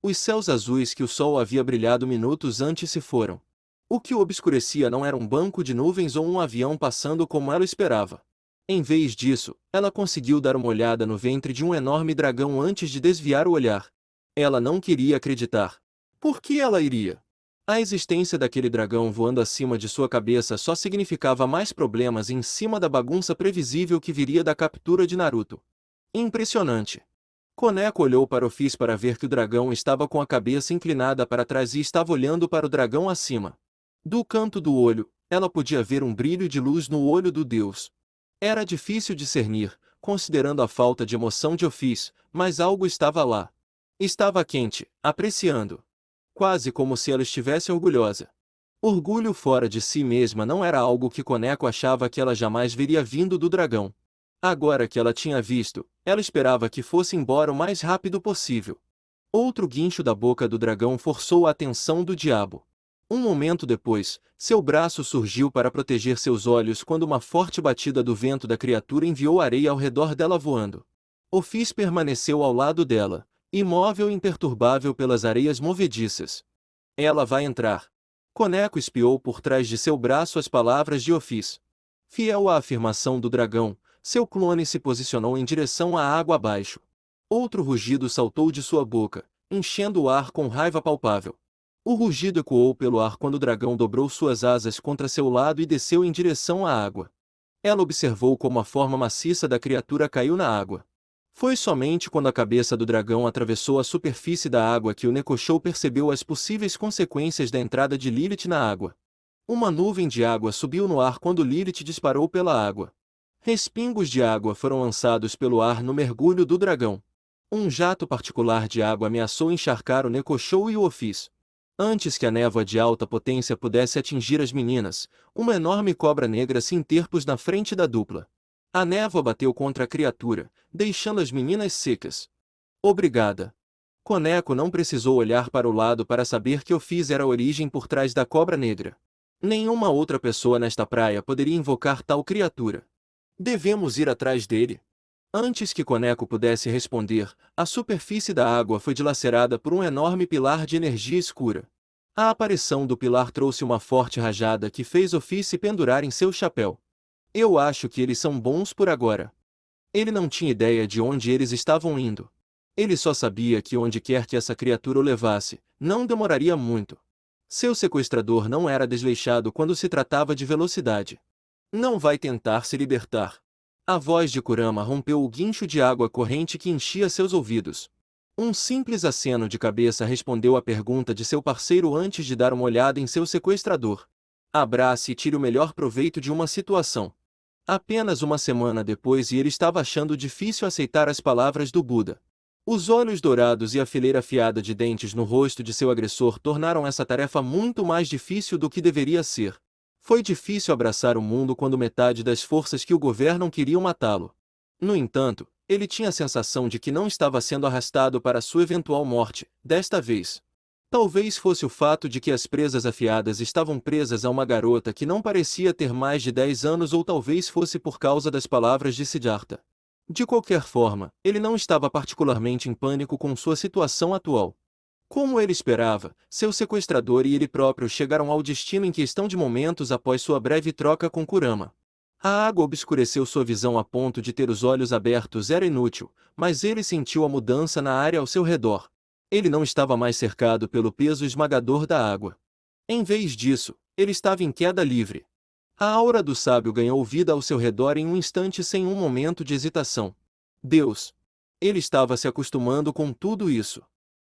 Os céus azuis que o sol havia brilhado minutos antes se foram. O que o obscurecia não era um banco de nuvens ou um avião passando como ela esperava. Em vez disso, ela conseguiu dar uma olhada no ventre de um enorme dragão antes de desviar o olhar. Ela não queria acreditar. Por que ela iria? A existência daquele dragão voando acima de sua cabeça só significava mais problemas em cima da bagunça previsível que viria da captura de Naruto. Impressionante. Koneko olhou para o Fizz para ver que o dragão estava com a cabeça inclinada para trás e estava olhando para o dragão acima. Do canto do olho, ela podia ver um brilho de luz no olho do deus. Era difícil discernir, considerando a falta de emoção de Fizz, mas algo estava lá. Estava quente, apreciando. Quase como se ela estivesse orgulhosa. Orgulho fora de si mesma não era algo que Koneko achava que ela jamais veria vindo do dragão. Agora que ela tinha visto, ela esperava que fosse embora o mais rápido possível. Outro guincho da boca do dragão forçou a atenção do diabo. Um momento depois, seu braço surgiu para proteger seus olhos quando uma forte batida do vento da criatura enviou areia ao redor dela voando. O Fizz permaneceu ao lado dela, imóvel e imperturbável pelas areias movediças. Ela vai entrar. Koneko espiou por trás de seu braço as palavras de Fizz. Fiel à afirmação do dragão, seu clone se posicionou em direção à água abaixo. Outro rugido saltou de sua boca, enchendo o ar com raiva palpável. O rugido ecoou pelo ar quando o dragão dobrou suas asas contra seu lado e desceu em direção à água. Ela observou como a forma maciça da criatura caiu na água. Foi somente quando a cabeça do dragão atravessou a superfície da água que o Nekoshou percebeu as possíveis consequências da entrada de Lilith na água. Uma nuvem de água subiu no ar quando Lilith disparou pela água. Respingos de água foram lançados pelo ar no mergulho do dragão. Um jato particular de água ameaçou encharcar o Nekoshou e o Office. Antes que a névoa de alta potência pudesse atingir as meninas, uma enorme cobra negra se interpôs na frente da dupla. A névoa bateu contra a criatura, deixando as meninas secas. Obrigada. Koneko não precisou olhar para o lado para saber que Office era a origem por trás da cobra negra. Nenhuma outra pessoa nesta praia poderia invocar tal criatura. Devemos ir atrás dele. Antes que Koneko pudesse responder, a superfície da água foi dilacerada por um enorme pilar de energia escura. A aparição do pilar trouxe uma forte rajada que fez Office pendurar em seu chapéu. Eu acho que eles são bons por agora. Ele não tinha ideia de onde eles estavam indo. Ele só sabia que onde quer que essa criatura o levasse, não demoraria muito. Seu sequestrador não era desleixado quando se tratava de velocidade. Não vai tentar se libertar. A voz de Kurama rompeu o guincho de água corrente que enchia seus ouvidos. Um simples aceno de cabeça respondeu à pergunta de seu parceiro antes de dar uma olhada em seu sequestrador. Abrace e tire o melhor proveito de uma situação. Apenas uma semana depois e ele estava achando difícil aceitar as palavras do Buda. Os olhos dourados e a fileira afiada de dentes no rosto de seu agressor tornaram essa tarefa muito mais difícil do que deveria ser. Foi difícil abraçar o mundo quando metade das forças que o governam queriam matá-lo. No entanto, ele tinha a sensação de que não estava sendo arrastado para sua eventual morte, desta vez. Talvez fosse o fato de que as presas afiadas estavam presas a uma garota que não parecia ter mais de 10 anos ou talvez fosse por causa das palavras de Siddhartha. De qualquer forma, ele não estava particularmente em pânico com sua situação atual. Como ele esperava, seu sequestrador e ele próprio chegaram ao destino em questão de momentos após sua breve troca com Kurama. A água obscureceu sua visão a ponto de ter os olhos abertos era inútil, mas ele sentiu a mudança na área ao seu redor. Ele não estava mais cercado pelo peso esmagador da água. Em vez disso, ele estava em queda livre. A aura do sábio ganhou vida ao seu redor em um instante sem um momento de hesitação. Deus! Ele estava se acostumando com tudo isso.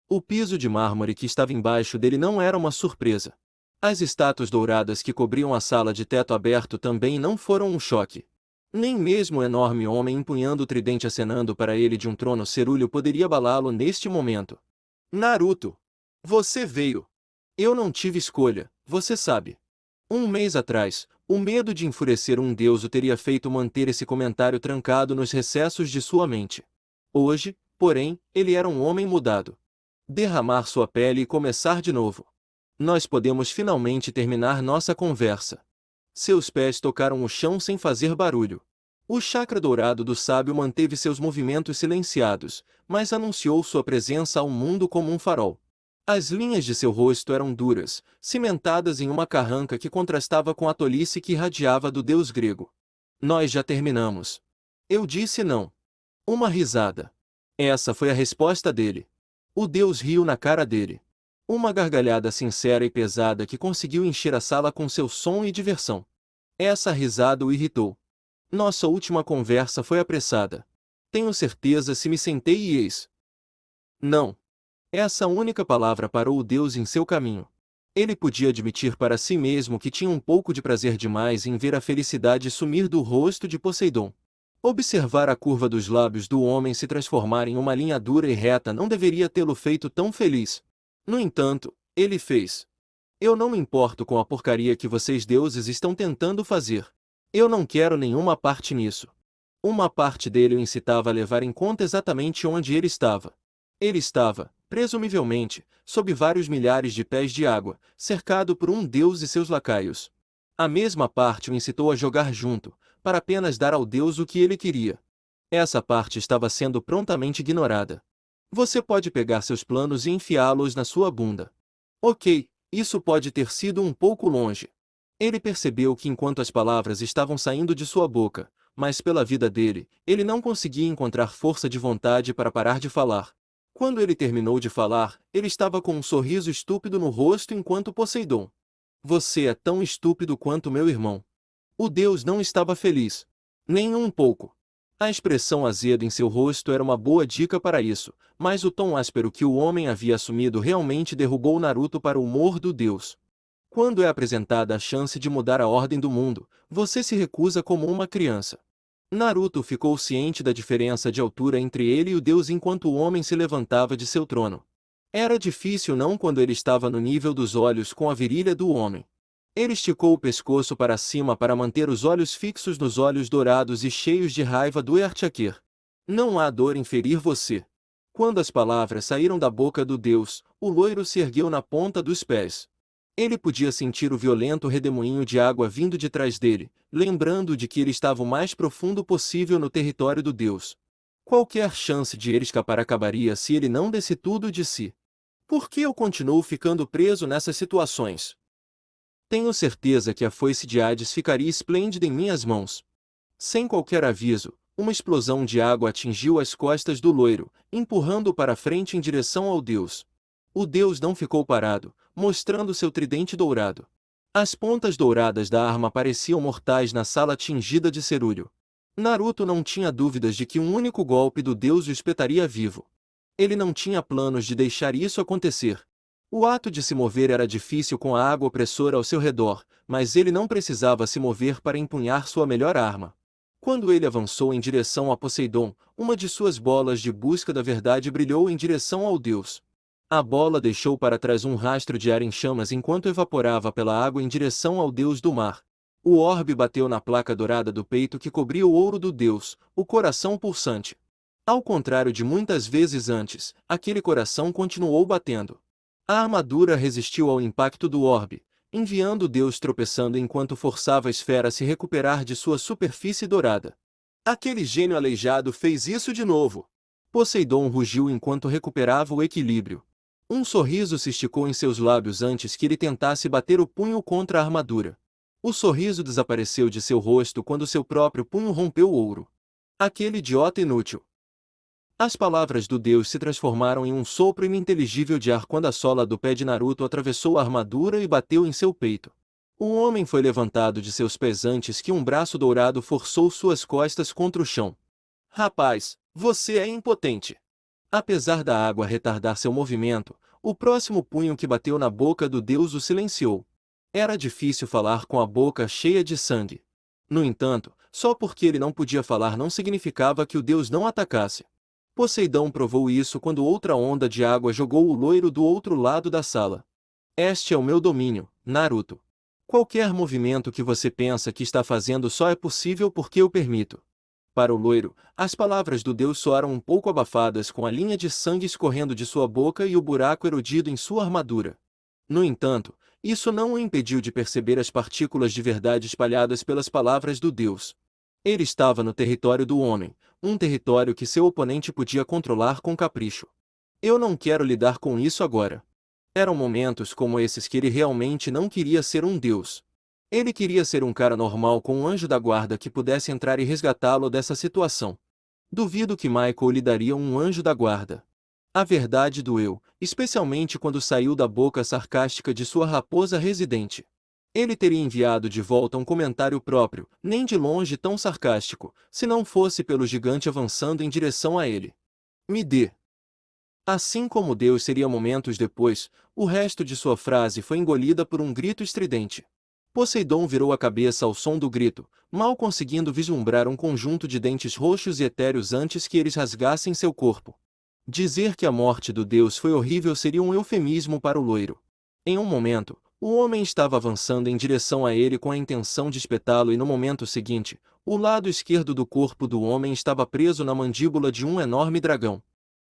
O piso de mármore que estava embaixo dele não era uma surpresa. As estátuas douradas que cobriam a sala de teto aberto também não foram um choque. Nem mesmo o enorme homem empunhando o tridente acenando para ele de um trono cerúleo poderia abalá-lo neste momento. Naruto! Você veio! Eu não tive escolha, você sabe. Um mês atrás, o medo de enfurecer um deus o teria feito manter esse comentário trancado nos recessos de sua mente. Hoje, porém, ele era um homem mudado. Derramar sua pele e começar de novo. Nós podemos finalmente terminar nossa conversa. Seus pés tocaram o chão sem fazer barulho. O chakra dourado do sábio manteve seus movimentos silenciados, mas anunciou sua presença ao mundo como um farol. As linhas de seu rosto eram duras, cimentadas em uma carranca que contrastava com a tolice que irradiava do deus grego. Nós já terminamos. Eu disse não. Uma risada. Essa foi a resposta dele. O deus riu na cara dele. Uma gargalhada sincera e pesada que conseguiu encher a sala com seu som e diversão. Essa risada o irritou. Nossa última conversa foi apressada. Tenho certeza se me sentei e eis. Não. Essa única palavra parou o deus em seu caminho. Ele podia admitir para si mesmo que tinha um pouco de prazer demais em ver a felicidade sumir do rosto de Poseidon. Observar a curva dos lábios do homem se transformar em uma linha dura e reta não deveria tê-lo feito tão feliz. No entanto, ele fez. Eu não me importo com a porcaria que vocês deuses estão tentando fazer. Eu não quero nenhuma parte nisso. Uma parte dele o incitava a levar em conta exatamente onde ele estava. Ele estava, presumivelmente, sob vários milhares de pés de água, cercado por um deus e seus lacaios. A mesma parte o incitou a jogar junto, para apenas dar ao deus o que ele queria. Essa parte estava sendo prontamente ignorada. Você pode pegar seus planos e enfiá-los na sua bunda. Ok, isso pode ter sido um pouco longe. Ele percebeu que enquanto as palavras estavam saindo de sua boca, mas pela vida dele, ele não conseguia encontrar força de vontade para parar de falar. Quando ele terminou de falar, ele estava com um sorriso estúpido no rosto enquanto Poseidon. Você é tão estúpido quanto meu irmão. O deus não estava feliz. Nem um pouco. A expressão azeda em seu rosto era uma boa dica para isso, mas o tom áspero que o homem havia assumido realmente derrubou Naruto para o humor do deus. Quando é apresentada a chance de mudar a ordem do mundo, você se recusa como uma criança. Naruto ficou ciente da diferença de altura entre ele e o deus enquanto o homem se levantava de seu trono. Era difícil não quando ele estava no nível dos olhos com a virilha do homem. Ele esticou o pescoço para cima para manter os olhos fixos nos olhos dourados e cheios de raiva do Earthquake. Não há dor em ferir você. Quando as palavras saíram da boca do deus, o loiro se ergueu na ponta dos pés. Ele podia sentir o violento redemoinho de água vindo de trás dele, lembrando de que ele estava o mais profundo possível no território do deus. Qualquer chance de ele escapar acabaria se ele não desse tudo de si. Por que eu continuo ficando preso nessas situações? Tenho certeza que a foice de Hades ficaria esplêndida em minhas mãos. Sem qualquer aviso, uma explosão de água atingiu as costas do loiro, empurrando-o para frente em direção ao deus. O deus não ficou parado, mostrando seu tridente dourado. As pontas douradas da arma pareciam mortais na sala tingida de cerúleo. Naruto não tinha dúvidas de que um único golpe do deus o espetaria vivo. Ele não tinha planos de deixar isso acontecer. O ato de se mover era difícil com a água opressora ao seu redor, mas ele não precisava se mover para empunhar sua melhor arma. Quando ele avançou em direção a Poseidon, uma de suas bolas de busca da verdade brilhou em direção ao deus. A bola deixou para trás um rastro de ar em chamas enquanto evaporava pela água em direção ao deus do mar. O orbe bateu na placa dourada do peito que cobria o ouro do deus, o coração pulsante. Ao contrário de muitas vezes antes, aquele coração continuou batendo. A armadura resistiu ao impacto do orbe, enviando o deus tropeçando enquanto forçava a esfera a se recuperar de sua superfície dourada. Aquele gênio aleijado fez isso de novo. Poseidon rugiu enquanto recuperava o equilíbrio. Um sorriso se esticou em seus lábios antes que ele tentasse bater o punho contra a armadura. O sorriso desapareceu de seu rosto quando seu próprio punho rompeu o ouro. Aquele idiota inútil. As palavras do deus se transformaram em um sopro ininteligível de ar quando a sola do pé de Naruto atravessou a armadura e bateu em seu peito. O homem foi levantado de seus pés antes que um braço dourado forçou suas costas contra o chão. Rapaz, você é impotente. Apesar da água retardar seu movimento, o próximo punho que bateu na boca do deus o silenciou. Era difícil falar com a boca cheia de sangue. No entanto, só porque ele não podia falar não significava que o deus não atacasse. Poseidon provou isso quando outra onda de água jogou o loiro do outro lado da sala. Este é o meu domínio, Naruto. Qualquer movimento que você pensa que está fazendo só é possível porque eu permito. Para o loiro, as palavras do deus soaram um pouco abafadas com a linha de sangue escorrendo de sua boca e o buraco erodido em sua armadura. No entanto, isso não o impediu de perceber as partículas de verdade espalhadas pelas palavras do deus. Ele estava no território do homem, um território que seu oponente podia controlar com capricho. Eu não quero lidar com isso agora. Eram momentos como esses que ele realmente não queria ser um deus. Ele queria ser um cara normal com um anjo da guarda que pudesse entrar e resgatá-lo dessa situação. Duvido que Michael lhe daria um anjo da guarda. A verdade doeu, especialmente quando saiu da boca sarcástica de sua raposa residente. Ele teria enviado de volta um comentário próprio, nem de longe tão sarcástico, se não fosse pelo gigante avançando em direção a ele. Me dê. Assim como Deus seria momentos depois, o resto de sua frase foi engolida por um grito estridente. Poseidon virou a cabeça ao som do grito, mal conseguindo vislumbrar um conjunto de dentes roxos e etéreos antes que eles rasgassem seu corpo. Dizer que a morte do deus foi horrível seria um eufemismo para o loiro. Em um momento, o homem estava avançando em direção a ele com a intenção de espetá-lo e no momento seguinte, o lado esquerdo do corpo do homem estava preso na mandíbula de um enorme dragão.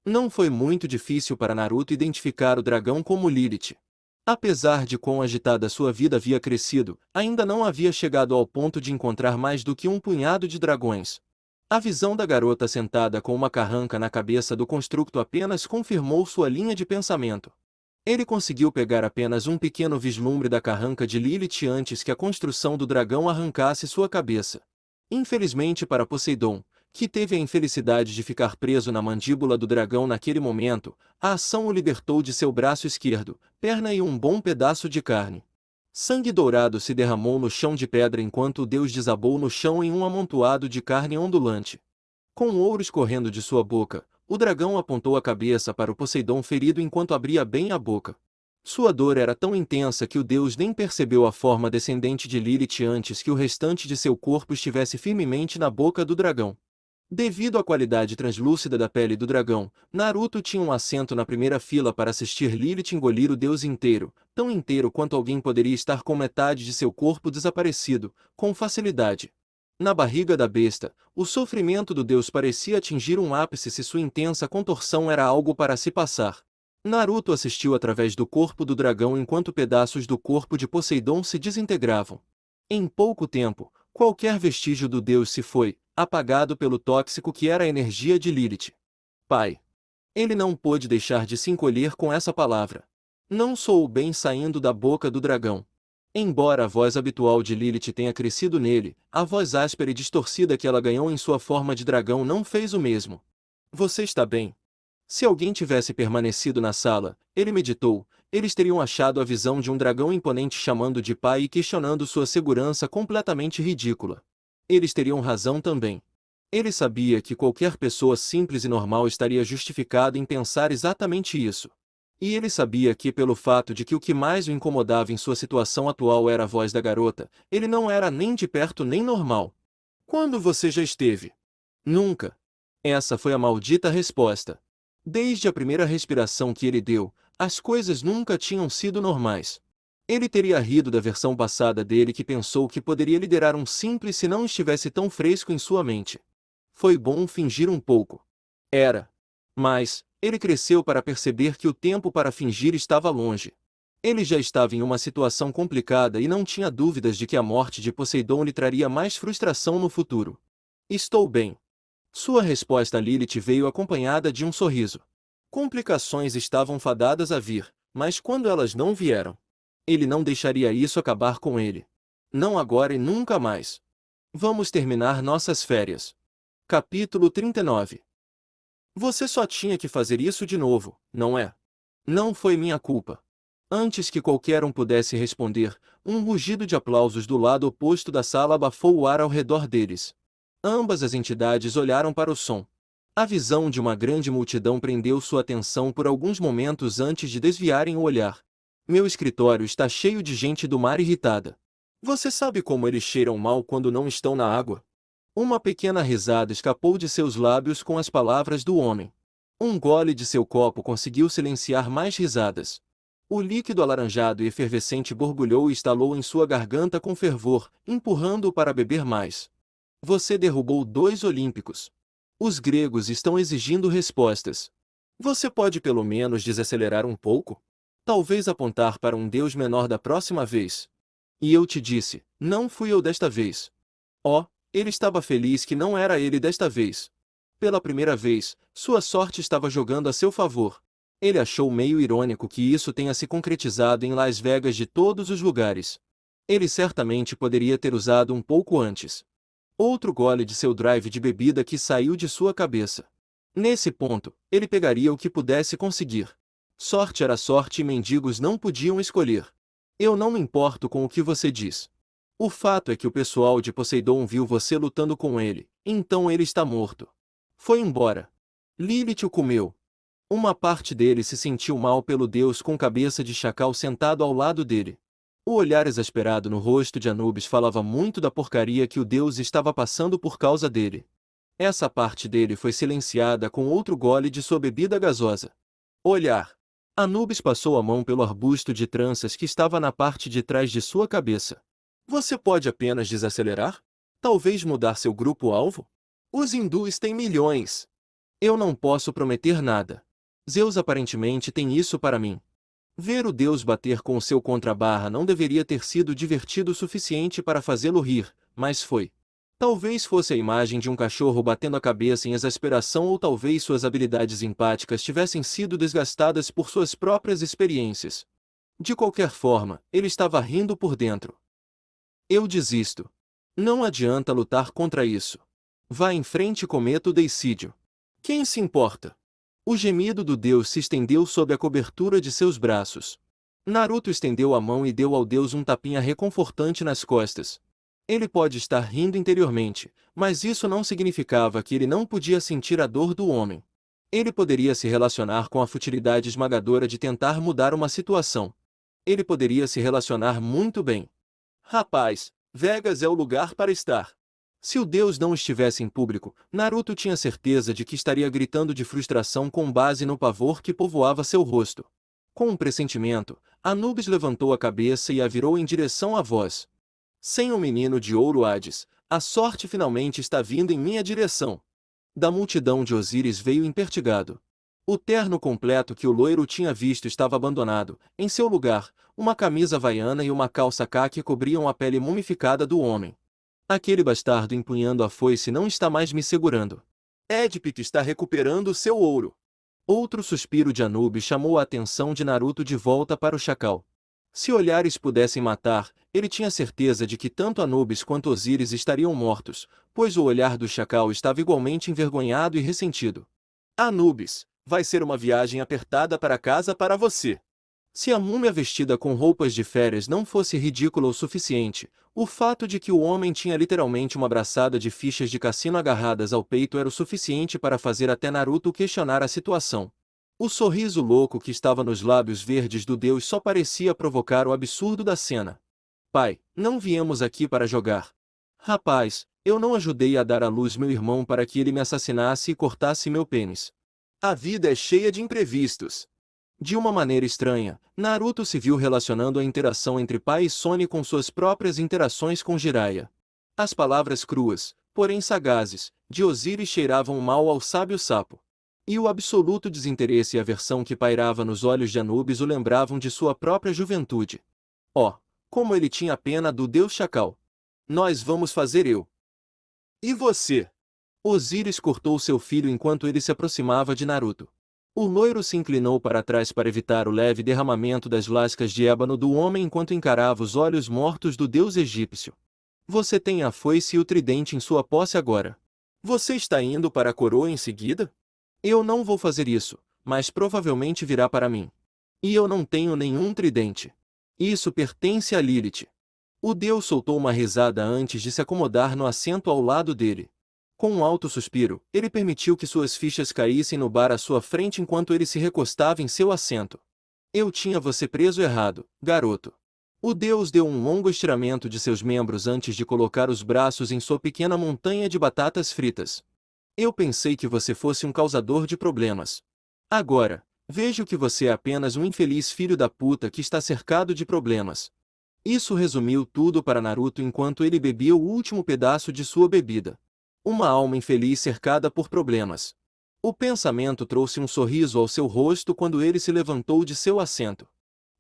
Não foi muito difícil para Naruto identificar o dragão como Lilith. Apesar de quão agitada sua vida havia crescido, ainda não havia chegado ao ponto de encontrar mais do que um punhado de dragões. A visão da garota sentada com uma carranca na cabeça do construto apenas confirmou sua linha de pensamento. Ele conseguiu pegar apenas um pequeno vislumbre da carranca de Lilith antes que a construção do dragão arrancasse sua cabeça. Infelizmente para Poseidon, que teve a infelicidade de ficar preso na mandíbula do dragão naquele momento, a ação o libertou de seu braço esquerdo, perna e um bom pedaço de carne. Sangue dourado se derramou no chão de pedra enquanto o deus desabou no chão em um amontoado de carne ondulante. Com o ouro escorrendo de sua boca, o dragão apontou a cabeça para o Poseidon ferido enquanto abria bem a boca. Sua dor era tão intensa que o deus nem percebeu a forma descendente de Lilith antes que o restante de seu corpo estivesse firmemente na boca do dragão. Devido à qualidade translúcida da pele do dragão, Naruto tinha um assento na primeira fila para assistir Lilith engolir o deus inteiro, tão inteiro quanto alguém poderia estar com metade de seu corpo desaparecido, com facilidade. Na barriga da besta, o sofrimento do deus parecia atingir um ápice se sua intensa contorção era algo para se passar. Naruto assistiu através do corpo do dragão enquanto pedaços do corpo de Poseidon se desintegravam. Em pouco tempo, qualquer vestígio do deus se foi, apagado pelo tóxico que era a energia de Lilith. Pai. Ele não pôde deixar de se encolher com essa palavra. Não soou bem saindo da boca do dragão. Embora a voz habitual de Lilith tenha crescido nele, a voz áspera e distorcida que ela ganhou em sua forma de dragão não fez o mesmo. Você está bem? Se alguém tivesse permanecido na sala, ele meditou, eles teriam achado a visão de um dragão imponente chamando de pai e questionando sua segurança completamente ridícula. Eles teriam razão também. Ele sabia que qualquer pessoa simples e normal estaria justificado em pensar exatamente isso. E ele sabia que pelo fato de que o que mais o incomodava em sua situação atual era a voz da garota, ele não era nem de perto nem normal. Quando você já esteve? Nunca. Essa foi a maldita resposta. Desde a primeira respiração que ele deu, as coisas nunca tinham sido normais. Ele teria rido da versão passada dele que pensou que poderia liderar um simples se não estivesse tão fresco em sua mente. Foi bom fingir um pouco. Era. Mas, ele cresceu para perceber que o tempo para fingir estava longe. Ele já estava em uma situação complicada e não tinha dúvidas de que a morte de Poseidon lhe traria mais frustração no futuro. Estou bem. Sua resposta a Lilith veio acompanhada de um sorriso. Complicações estavam fadadas a vir, mas quando elas não vieram, ele não deixaria isso acabar com ele. Não agora e nunca mais. Vamos terminar nossas férias. Capítulo 39. Você só tinha que fazer isso de novo, não é? Não foi minha culpa. Antes que qualquer um pudesse responder, um rugido de aplausos do lado oposto da sala abafou o ar ao redor deles. Ambas as entidades olharam para o som. A visão de uma grande multidão prendeu sua atenção por alguns momentos antes de desviarem o olhar. Meu escritório está cheio de gente do mar irritada. Você sabe como eles cheiram mal quando não estão na água? Uma pequena risada escapou de seus lábios com as palavras do homem. Um gole de seu copo conseguiu silenciar mais risadas. O líquido alaranjado e efervescente borbulhou e estalou em sua garganta com fervor, empurrando-o para beber mais. Você derrubou 2 olímpicos. Os gregos estão exigindo respostas. Você pode pelo menos desacelerar um pouco? Talvez apontar para um deus menor da próxima vez. E eu te disse, não fui eu desta vez. Oh, ele estava feliz que não era ele desta vez. Pela primeira vez, sua sorte estava jogando a seu favor. Ele achou meio irônico que isso tenha se concretizado em Las Vegas de todos os lugares. Ele certamente poderia ter usado um pouco antes. Outro gole de seu drive de bebida que saiu de sua cabeça. Nesse ponto, ele pegaria o que pudesse conseguir. Sorte era sorte e mendigos não podiam escolher. Eu não me importo com o que você diz. O fato é que o pessoal de Poseidon viu você lutando com ele, então ele está morto. Foi embora. Lilith o comeu. Uma parte dele se sentiu mal pelo deus com cabeça de chacal sentado ao lado dele. O olhar exasperado no rosto de Anubis falava muito da porcaria que o deus estava passando por causa dele. Essa parte dele foi silenciada com outro gole de sua bebida gasosa. Olhar. Anubis passou a mão pelo arbusto de tranças que estava na parte de trás de sua cabeça. Você pode apenas desacelerar? Talvez mudar seu grupo-alvo? Os hindus têm milhões. Eu não posso prometer nada. Zeus aparentemente tem isso para mim. Ver o deus bater com o seu contrabarra não deveria ter sido divertido o suficiente para fazê-lo rir, mas foi. Talvez fosse a imagem de um cachorro batendo a cabeça em exasperação ou talvez suas habilidades empáticas tivessem sido desgastadas por suas próprias experiências. De qualquer forma, ele estava rindo por dentro. Eu desisto. Não adianta lutar contra isso. Vá em frente e cometa o deicídio. Quem se importa? O gemido do deus se estendeu sob a cobertura de seus braços. Naruto estendeu a mão e deu ao deus um tapinha reconfortante nas costas. Ele pode estar rindo interiormente, mas isso não significava que ele não podia sentir a dor do homem. Ele poderia se relacionar com a futilidade esmagadora de tentar mudar uma situação. Ele poderia se relacionar muito bem. Rapaz, Vegas é o lugar para estar. Se o deus não estivesse em público, Naruto tinha certeza de que estaria gritando de frustração com base no pavor que povoava seu rosto. Com um pressentimento, Anubis levantou a cabeça e a virou em direção à voz. Sem o menino de ouro Hades, a sorte finalmente está vindo em minha direção. Da multidão de Osíris veio impertigado. O terno completo que o loiro tinha visto estava abandonado. Em seu lugar, uma camisa havaiana e uma calça caque cobriam a pele mumificada do homem. Aquele bastardo empunhando a foice não está mais me segurando. Édipe está recuperando seu ouro. Outro suspiro de Anubis chamou a atenção de Naruto de volta para o chacal. Se olhares pudessem matar, ele tinha certeza de que tanto Anubis quanto Osíris estariam mortos, pois o olhar do chacal estava igualmente envergonhado e ressentido. Anubis, vai ser uma viagem apertada para casa para você. Se a múmia vestida com roupas de férias não fosse ridícula o suficiente, o fato de que o homem tinha literalmente uma braçada de fichas de cassino agarradas ao peito era o suficiente para fazer até Naruto questionar a situação. O sorriso louco que estava nos lábios verdes do deus só parecia provocar o absurdo da cena. Pai, não viemos aqui para jogar. Rapaz, eu não ajudei a dar à luz meu irmão para que ele me assassinasse e cortasse meu pênis. A vida é cheia de imprevistos. De uma maneira estranha, Naruto se viu relacionando a interação entre pai e Sone com suas próprias interações com Jiraiya. As palavras cruas, porém sagazes, de Osíris cheiravam mal ao sábio sapo. E o absoluto desinteresse e aversão que pairava nos olhos de Anubis o lembravam de sua própria juventude. Oh, como ele tinha pena do deus chacal. Nós vamos fazer eu. E você? Osíris cortou seu filho enquanto ele se aproximava de Naruto. O loiro se inclinou para trás para evitar o leve derramamento das lascas de ébano do homem enquanto encarava os olhos mortos do deus egípcio. Você tem a foice e o tridente em sua posse agora. Você está indo para a coroa em seguida? Eu não vou fazer isso, mas provavelmente virá para mim. E eu não tenho nenhum tridente. Isso pertence a Lilith. O deus soltou uma risada antes de se acomodar no assento ao lado dele. Com um alto suspiro, ele permitiu que suas fichas caíssem no bar à sua frente enquanto ele se recostava em seu assento. Eu tinha você preso errado, garoto. O deus deu um longo estiramento de seus membros antes de colocar os braços em sua pequena montanha de batatas fritas. Eu pensei que você fosse um causador de problemas. Agora, vejo que você é apenas um infeliz filho da puta que está cercado de problemas. Isso resumiu tudo para Naruto enquanto ele bebia o último pedaço de sua bebida. Uma alma infeliz cercada por problemas. O pensamento trouxe um sorriso ao seu rosto quando ele se levantou de seu assento.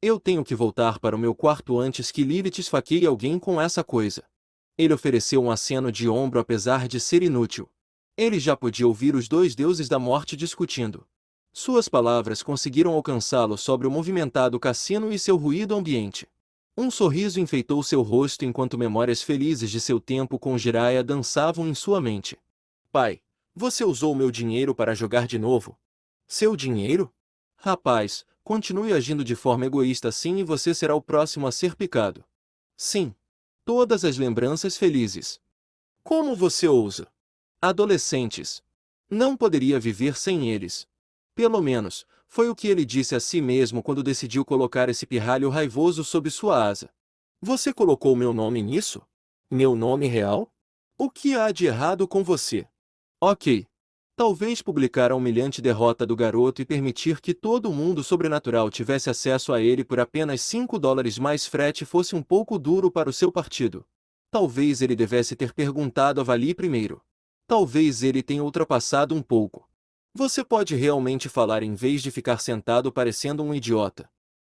Eu tenho que voltar para o meu quarto antes que Lilith esfaqueie alguém com essa coisa. Ele ofereceu um aceno de ombro apesar de ser inútil. Ele já podia ouvir os dois deuses da morte discutindo. Suas palavras conseguiram alcançá-lo sobre o movimentado cassino e seu ruído ambiente. Um sorriso enfeitou seu rosto enquanto memórias felizes de seu tempo com Jiraiya dançavam em sua mente. Pai, você usou meu dinheiro para jogar de novo? Seu dinheiro? Rapaz, continue agindo de forma egoísta assim e você será o próximo a ser picado. Sim. Todas as lembranças felizes. Como você ousa? Adolescentes. Não poderia viver sem eles. Pelo menos, foi o que ele disse a si mesmo quando decidiu colocar esse pirralho raivoso sob sua asa. Você colocou meu nome nisso? Meu nome real? O que há de errado com você? Ok. Talvez publicar a humilhante derrota do garoto e permitir que todo mundo sobrenatural tivesse acesso a ele por apenas $5 mais frete fosse um pouco duro para o seu partido. Talvez ele devesse ter perguntado a Vali primeiro. Talvez ele tenha ultrapassado um pouco. Você pode realmente falar em vez de ficar sentado parecendo um idiota.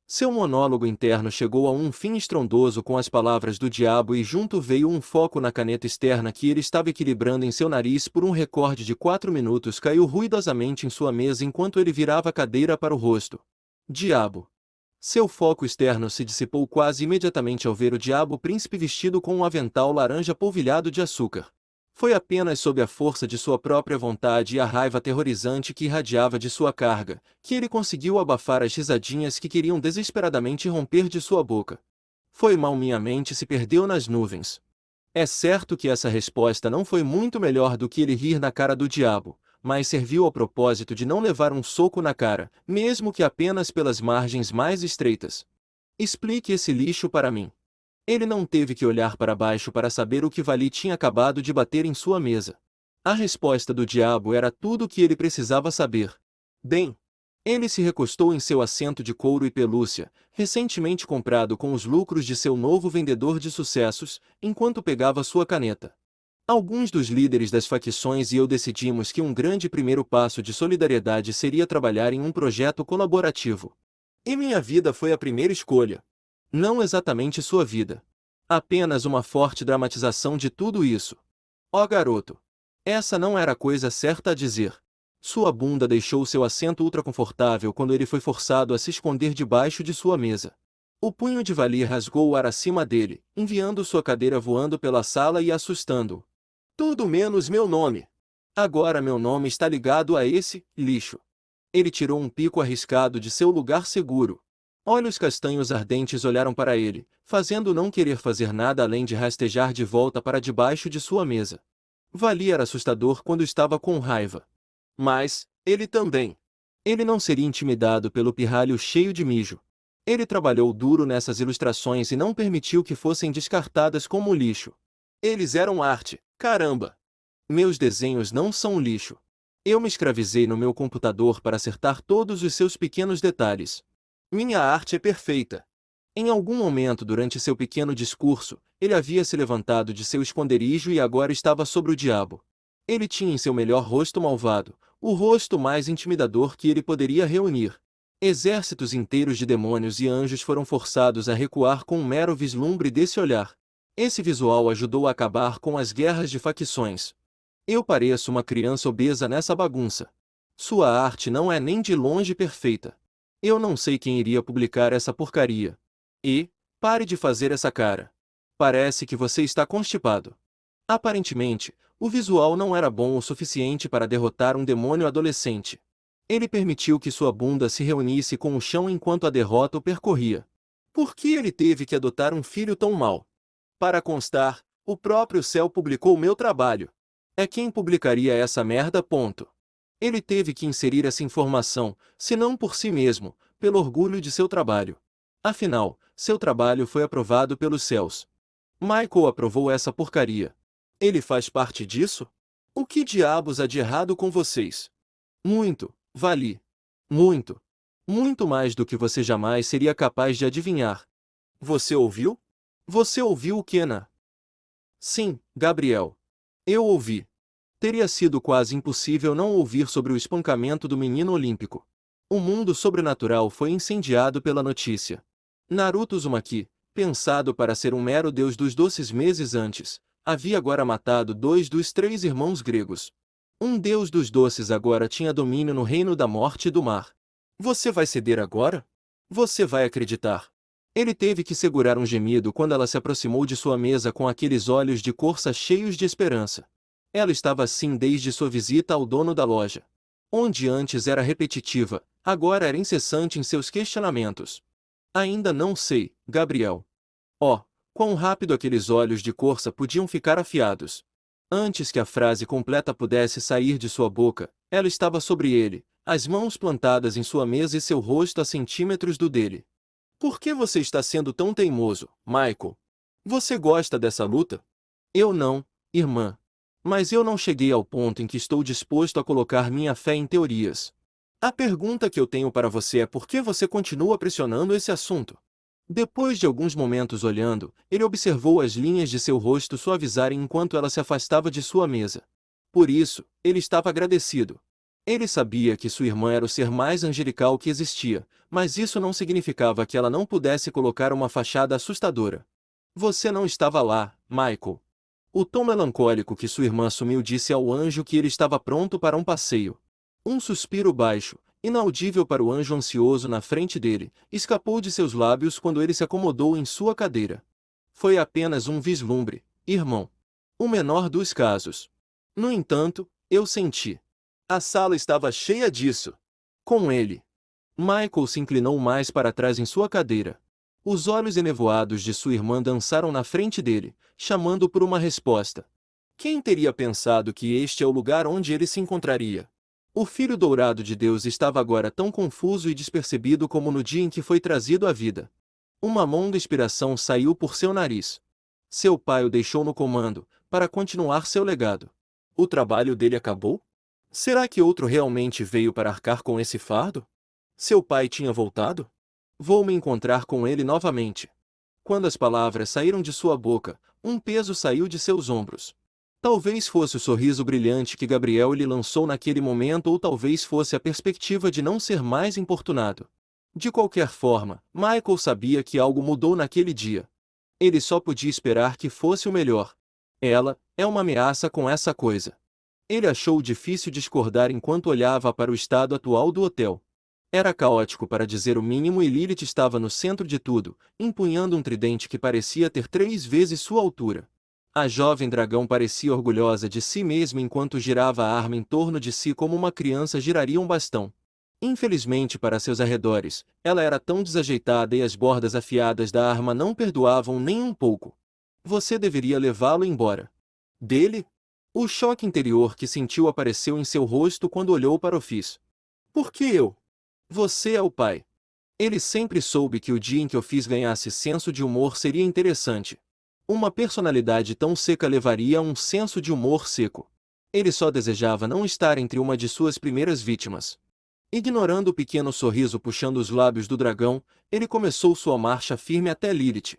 Seu monólogo interno chegou a um fim estrondoso com as palavras do diabo e junto veio um foco na caneta externa que ele estava equilibrando em seu nariz por um recorde de 4 minutos caiu ruidosamente em sua mesa enquanto ele virava a cadeira para o rosto. Diabo! Seu foco externo se dissipou quase imediatamente ao ver o diabo príncipe vestido com um avental laranja polvilhado de açúcar. Foi apenas sob a força de sua própria vontade e a raiva aterrorizante que irradiava de sua carga, que ele conseguiu abafar as risadinhas que queriam desesperadamente romper de sua boca. Foi mal, minha mente se perdeu nas nuvens. É certo que essa resposta não foi muito melhor do que ele rir na cara do diabo, mas serviu ao propósito de não levar um soco na cara, mesmo que apenas pelas margens mais estreitas. Explique esse lixo para mim. Ele não teve que olhar para baixo para saber o que Vali tinha acabado de bater em sua mesa. A resposta do diabo era tudo o que ele precisava saber. Bem, ele se recostou em seu assento de couro e pelúcia, recentemente comprado com os lucros de seu novo vendedor de sucessos, enquanto pegava sua caneta. Alguns dos líderes das facções e eu decidimos que um grande primeiro passo de solidariedade seria trabalhar em um projeto colaborativo. E minha vida foi a primeira escolha. Não exatamente sua vida. Apenas uma forte dramatização de tudo isso. Ó garoto! Essa não era a coisa certa a dizer. Sua bunda deixou seu assento ultraconfortável quando ele foi forçado a se esconder debaixo de sua mesa. O punho de Vali rasgou o ar acima dele, enviando sua cadeira voando pela sala e assustando-o. Tudo menos meu nome. Agora meu nome está ligado a esse lixo. Ele tirou um pico arriscado de seu lugar seguro. Olhos castanhos ardentes olharam para ele, fazendo não querer fazer nada além de rastejar de volta para debaixo de sua mesa. Vali era assustador quando estava com raiva. Mas, ele também. Ele não seria intimidado pelo pirralho cheio de mijo. Ele trabalhou duro nessas ilustrações e não permitiu que fossem descartadas como lixo. Eles eram arte, caramba! Meus desenhos não são lixo. Eu me escravizei no meu computador para acertar todos os seus pequenos detalhes. Minha arte é perfeita. Em algum momento durante seu pequeno discurso, ele havia se levantado de seu esconderijo e agora estava sobre o diabo. Ele tinha em seu melhor rosto malvado, o rosto mais intimidador que ele poderia reunir. Exércitos inteiros de demônios e anjos foram forçados a recuar com um mero vislumbre desse olhar. Esse visual ajudou a acabar com as guerras de facções. Eu pareço uma criança obesa nessa bagunça. Sua arte não é nem de longe perfeita. Eu não sei quem iria publicar essa porcaria. E, pare de fazer essa cara. Parece que você está constipado. Aparentemente, o visual não era bom o suficiente para derrotar um demônio adolescente. Ele permitiu que sua bunda se reunisse com o chão enquanto a derrota o percorria. Por que ele teve que adotar um filho tão mau? Para constar, o próprio céu publicou meu trabalho. É quem publicaria essa merda, ponto. Ele teve que inserir essa informação, se não por si mesmo, pelo orgulho de seu trabalho. Afinal, seu trabalho foi aprovado pelos céus. Michael aprovou essa porcaria. Ele faz parte disso? O que diabos há de errado com vocês? Muito, Vali. Muito. Muito mais do que você jamais seria capaz de adivinhar. Você ouviu? Você ouviu o Kenna? Sim, Gabriel. Eu ouvi. Teria sido quase impossível não ouvir sobre o espancamento do menino olímpico. O mundo sobrenatural foi incendiado pela notícia. Naruto Uzumaki, pensado para ser um mero deus dos doces meses antes, havia agora matado 2 dos 3 irmãos gregos. Um deus dos doces agora tinha domínio no reino da morte e do mar. Você vai ceder agora? Você vai acreditar? Ele teve que segurar um gemido quando ela se aproximou de sua mesa com aqueles olhos de corça cheios de esperança. Ela estava assim desde sua visita ao dono da loja. Onde antes era repetitiva, agora era incessante em seus questionamentos. Ainda não sei, Gabriel. Oh, quão rápido aqueles olhos de corça podiam ficar afiados. Antes que a frase completa pudesse sair de sua boca, ela estava sobre ele, as mãos plantadas em sua mesa e seu rosto a centímetros do dele. Por que você está sendo tão teimoso, Michael? Você gosta dessa luta? Eu não, irmã. Mas eu não cheguei ao ponto em que estou disposto a colocar minha fé em teorias. A pergunta que eu tenho para você é por que você continua pressionando esse assunto? Depois de alguns momentos olhando, ele observou as linhas de seu rosto suavizarem enquanto ela se afastava de sua mesa. Por isso, ele estava agradecido. Ele sabia que sua irmã era o ser mais angelical que existia, mas isso não significava que ela não pudesse colocar uma fachada assustadora. Você não estava lá, Michael. O tom melancólico que sua irmã assumiu disse ao anjo que ele estava pronto para um passeio. Um suspiro baixo, inaudível para o anjo ansioso na frente dele, escapou de seus lábios quando ele se acomodou em sua cadeira. Foi apenas um vislumbre, irmão. O menor dos casos. No entanto, eu senti. A sala estava cheia disso. Com ele. Michael se inclinou mais para trás em sua cadeira. Os olhos enevoados de sua irmã dançaram na frente dele, chamando por uma resposta. Quem teria pensado que este é o lugar onde ele se encontraria? O Filho dourado de Deus estava agora tão confuso e despercebido como no dia em que foi trazido à vida. Uma mão de inspiração saiu por seu nariz. Seu pai o deixou no comando, para continuar seu legado. O trabalho dele acabou? Será que outro realmente veio para arcar com esse fardo? Seu pai tinha voltado? Vou me encontrar com ele novamente. Quando as palavras saíram de sua boca, um peso saiu de seus ombros. Talvez fosse o sorriso brilhante que Gabriel lhe lançou naquele momento, ou talvez fosse a perspectiva de não ser mais importunado. De qualquer forma, Michael sabia que algo mudou naquele dia. Ele só podia esperar que fosse o melhor. Ela é uma ameaça com essa coisa. Ele achou difícil discordar enquanto olhava para o estado atual do hotel. Era caótico para dizer o mínimo e Lilith estava no centro de tudo, empunhando um tridente que parecia ter 3 vezes sua altura. A jovem dragão parecia orgulhosa de si mesma enquanto girava a arma em torno de si como uma criança giraria um bastão. Infelizmente para seus arredores, ela era tão desajeitada e as bordas afiadas da arma não perdoavam nem um pouco. Você deveria levá-lo embora. Dele? O choque interior que sentiu apareceu em seu rosto quando olhou para o Fizz. Por que eu? Você é o pai. Ele sempre soube que o dia em que o Fizz ganhasse senso de humor seria interessante. Uma personalidade tão seca levaria a um senso de humor seco. Ele só desejava não estar entre uma de suas primeiras vítimas. Ignorando o pequeno sorriso puxando os lábios do dragão, ele começou sua marcha firme até Lilith.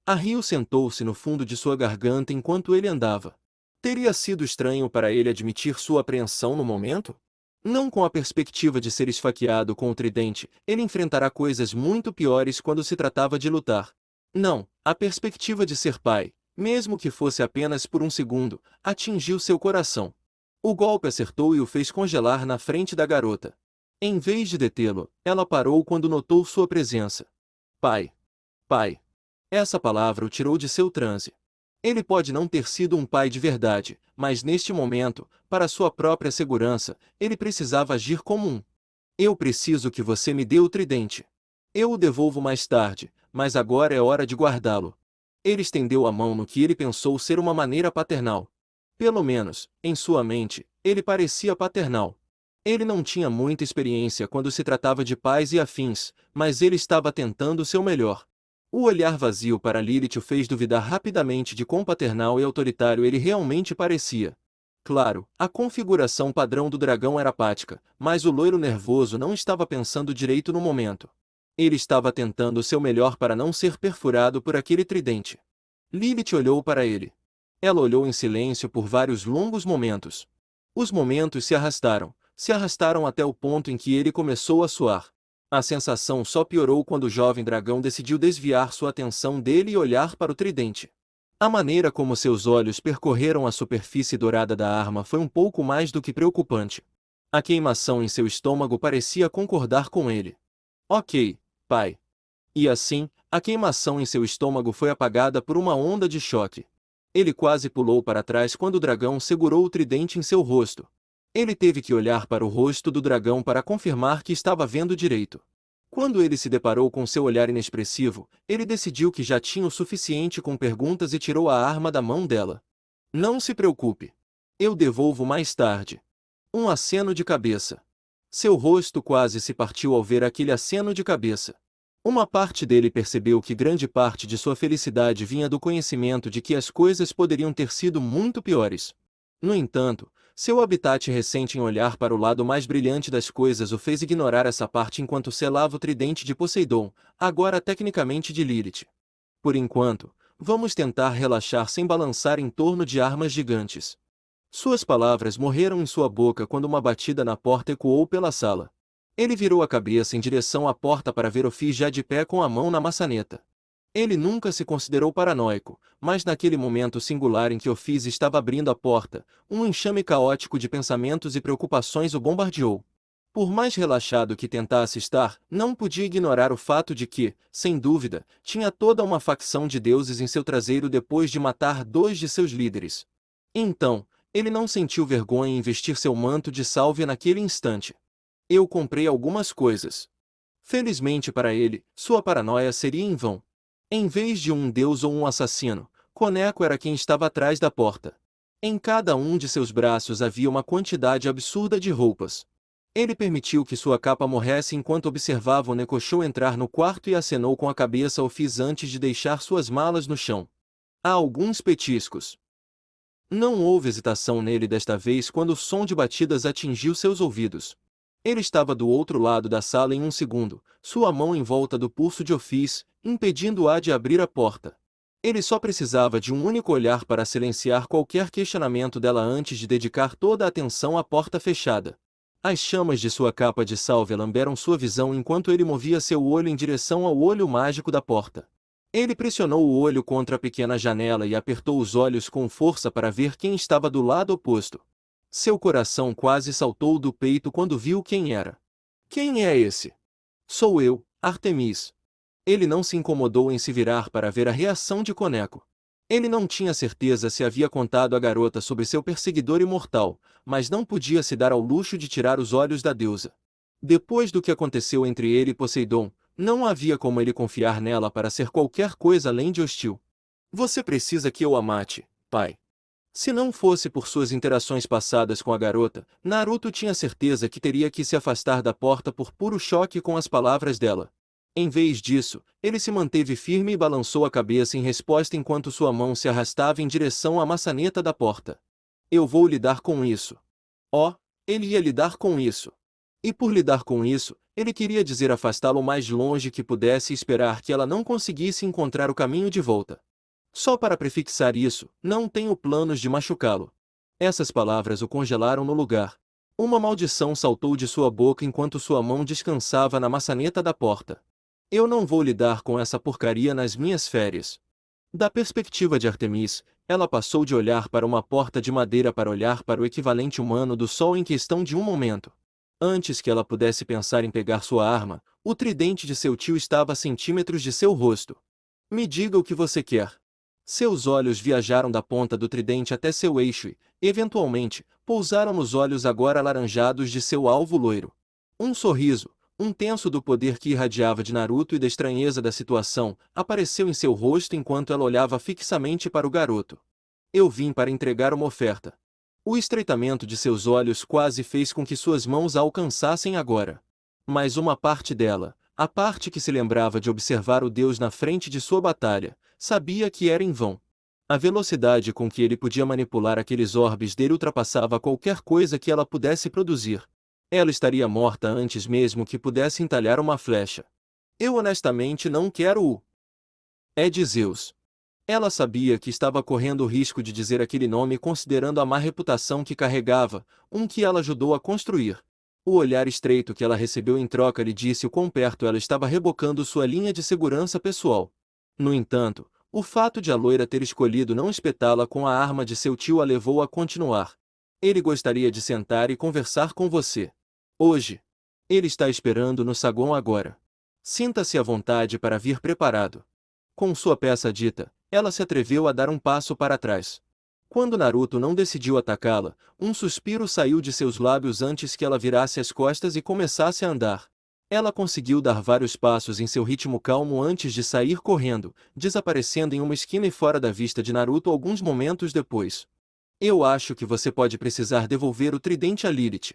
A rio sentou-se no fundo de sua garganta enquanto ele andava. Teria sido estranho para ele admitir sua apreensão no momento? Não com a perspectiva de ser esfaqueado com o tridente, ele enfrentará coisas muito piores quando se tratava de lutar. Não, a perspectiva de ser pai, mesmo que fosse apenas por um segundo, atingiu seu coração. O golpe acertou e o fez congelar na frente da garota. Em vez de detê-lo, ela parou quando notou sua presença. Pai. Pai. Essa palavra o tirou de seu transe. Ele pode não ter sido um pai de verdade, mas neste momento, para sua própria segurança, ele precisava agir como um. Eu preciso que você me dê o tridente. Eu o devolvo mais tarde, mas agora é hora de guardá-lo. Ele estendeu a mão no que ele pensou ser uma maneira paternal. Pelo menos, em sua mente, ele parecia paternal. Ele não tinha muita experiência quando se tratava de pais e afins, mas ele estava tentando o seu melhor. O olhar vazio para Lilith o fez duvidar rapidamente de quão paternal e autoritário ele realmente parecia. Claro, a configuração padrão do dragão era apática, mas o loiro nervoso não estava pensando direito no momento. Ele estava tentando o seu melhor para não ser perfurado por aquele tridente. Lilith olhou para ele. Ela olhou em silêncio por vários longos momentos. Os momentos se arrastaram até o ponto em que ele começou a suar. A sensação só piorou quando o jovem dragão decidiu desviar sua atenção dele e olhar para o tridente. A maneira como seus olhos percorreram a superfície dourada da arma foi um pouco mais do que preocupante. A queimação em seu estômago parecia concordar com ele. Ok, pai. E assim, a queimação em seu estômago foi apagada por uma onda de choque. Ele quase pulou para trás quando o dragão segurou o tridente em seu rosto. Ele teve que olhar para o rosto do dragão para confirmar que estava vendo direito. Quando ele se deparou com seu olhar inexpressivo, ele decidiu que já tinha o suficiente com perguntas e tirou a arma da mão dela. Não se preocupe. Eu devolvo mais tarde. Um aceno de cabeça. Seu rosto quase se partiu ao ver aquele aceno de cabeça. Uma parte dele percebeu que grande parte de sua felicidade vinha do conhecimento de que as coisas poderiam ter sido muito piores. No entanto, seu habitat recente em olhar para o lado mais brilhante das coisas o fez ignorar essa parte enquanto selava o tridente de Poseidon, agora tecnicamente de Lilith. Por enquanto, vamos tentar relaxar sem balançar em torno de armas gigantes. Suas palavras morreram em sua boca quando uma batida na porta ecoou pela sala. Ele virou a cabeça em direção à porta para ver o Fizz já de pé com a mão na maçaneta. Ele nunca se considerou paranoico, mas naquele momento singular em que o Fizz estava abrindo a porta, um enxame caótico de pensamentos e preocupações o bombardeou. Por mais relaxado que tentasse estar, não podia ignorar o fato de que, sem dúvida, tinha toda uma facção de deuses em seu traseiro depois de matar 2 de seus líderes. Então, ele não sentiu vergonha em vestir seu manto de sálvia naquele instante. Eu comprei algumas coisas. Felizmente para ele, sua paranoia seria em vão. Em vez de um deus ou um assassino, Koneko era quem estava atrás da porta. Em cada um de seus braços havia uma quantidade absurda de roupas. Ele permitiu que sua capa morresse enquanto observava o Nekoshou entrar no quarto e acenou com a cabeça ao Fizz antes de deixar suas malas no chão. Há alguns petiscos. Não houve hesitação nele desta vez quando o som de batidas atingiu seus ouvidos. Ele estava do outro lado da sala em um segundo, sua mão em volta do pulso de Office, impedindo-a de abrir a porta. Ele só precisava de um único olhar para silenciar qualquer questionamento dela antes de dedicar toda a atenção à porta fechada. As chamas de sua capa de sálvia lamberam sua visão enquanto ele movia seu olho em direção ao olho mágico da porta. Ele pressionou o olho contra a pequena janela e apertou os olhos com força para ver quem estava do lado oposto. Seu coração quase saltou do peito quando viu quem era. Quem é esse? Sou eu, Artemis. Ele não se incomodou em se virar para ver a reação de Koneko. Ele não tinha certeza se havia contado à garota sobre seu perseguidor imortal, mas não podia se dar ao luxo de tirar os olhos da deusa. Depois do que aconteceu entre ele e Poseidon, não havia como ele confiar nela para ser qualquer coisa além de hostil. Você precisa que eu a mate, pai. Se não fosse por suas interações passadas com a garota, Naruto tinha certeza que teria que se afastar da porta por puro choque com as palavras dela. Em vez disso, ele se manteve firme e balançou a cabeça em resposta enquanto sua mão se arrastava em direção à maçaneta da porta. Eu vou lidar com isso. Oh, ele ia lidar com isso. E por lidar com isso, ele queria dizer afastá-lo o mais longe que pudesse e esperar que ela não conseguisse encontrar o caminho de volta. Só para prefixar isso, não tenho planos de machucá-lo. Essas palavras o congelaram no lugar. Uma maldição saltou de sua boca enquanto sua mão descansava na maçaneta da porta. Eu não vou lidar com essa porcaria nas minhas férias. Da perspectiva de Artemis, ela passou de olhar para uma porta de madeira para olhar para o equivalente humano do sol em questão de um momento. Antes que ela pudesse pensar em pegar sua arma, o tridente de seu tio estava a centímetros de seu rosto. Me diga o que você quer. Seus olhos viajaram da ponta do tridente até seu eixo e, eventualmente, pousaram nos olhos agora alaranjados de seu alvo loiro. Um sorriso, um tenso do poder que irradiava de Naruto e da estranheza da situação, apareceu em seu rosto enquanto ela olhava fixamente para o garoto. Eu vim para entregar uma oferta. O estreitamento de seus olhos quase fez com que suas mãos a alcançassem agora. Mas uma parte dela, a parte que se lembrava de observar o deus na frente de sua batalha, sabia que era em vão. A velocidade com que ele podia manipular aqueles orbes dele ultrapassava qualquer coisa que ela pudesse produzir. Ela estaria morta antes mesmo que pudesse entalhar uma flecha. Eu honestamente não quero o... É de Zeus. Ela sabia que estava correndo o risco de dizer aquele nome considerando a má reputação que carregava, que ela ajudou a construir. O olhar estreito que ela recebeu em troca lhe disse o quão perto ela estava rebocando sua linha de segurança pessoal. No entanto, o fato de a loira ter escolhido não espetá-la com a arma de seu tio a levou a continuar. Ele gostaria de sentar e conversar com você. Hoje. Ele está esperando no saguão agora. Sinta-se à vontade para vir preparado. Com sua peça dita, ela se atreveu a dar um passo para trás. Quando Naruto não decidiu atacá-la, um suspiro saiu de seus lábios antes que ela virasse as costas e começasse a andar. Ela conseguiu dar vários passos em seu ritmo calmo antes de sair correndo, desaparecendo em uma esquina e fora da vista de Naruto alguns momentos depois. Eu acho que você pode precisar devolver o tridente a Lilith.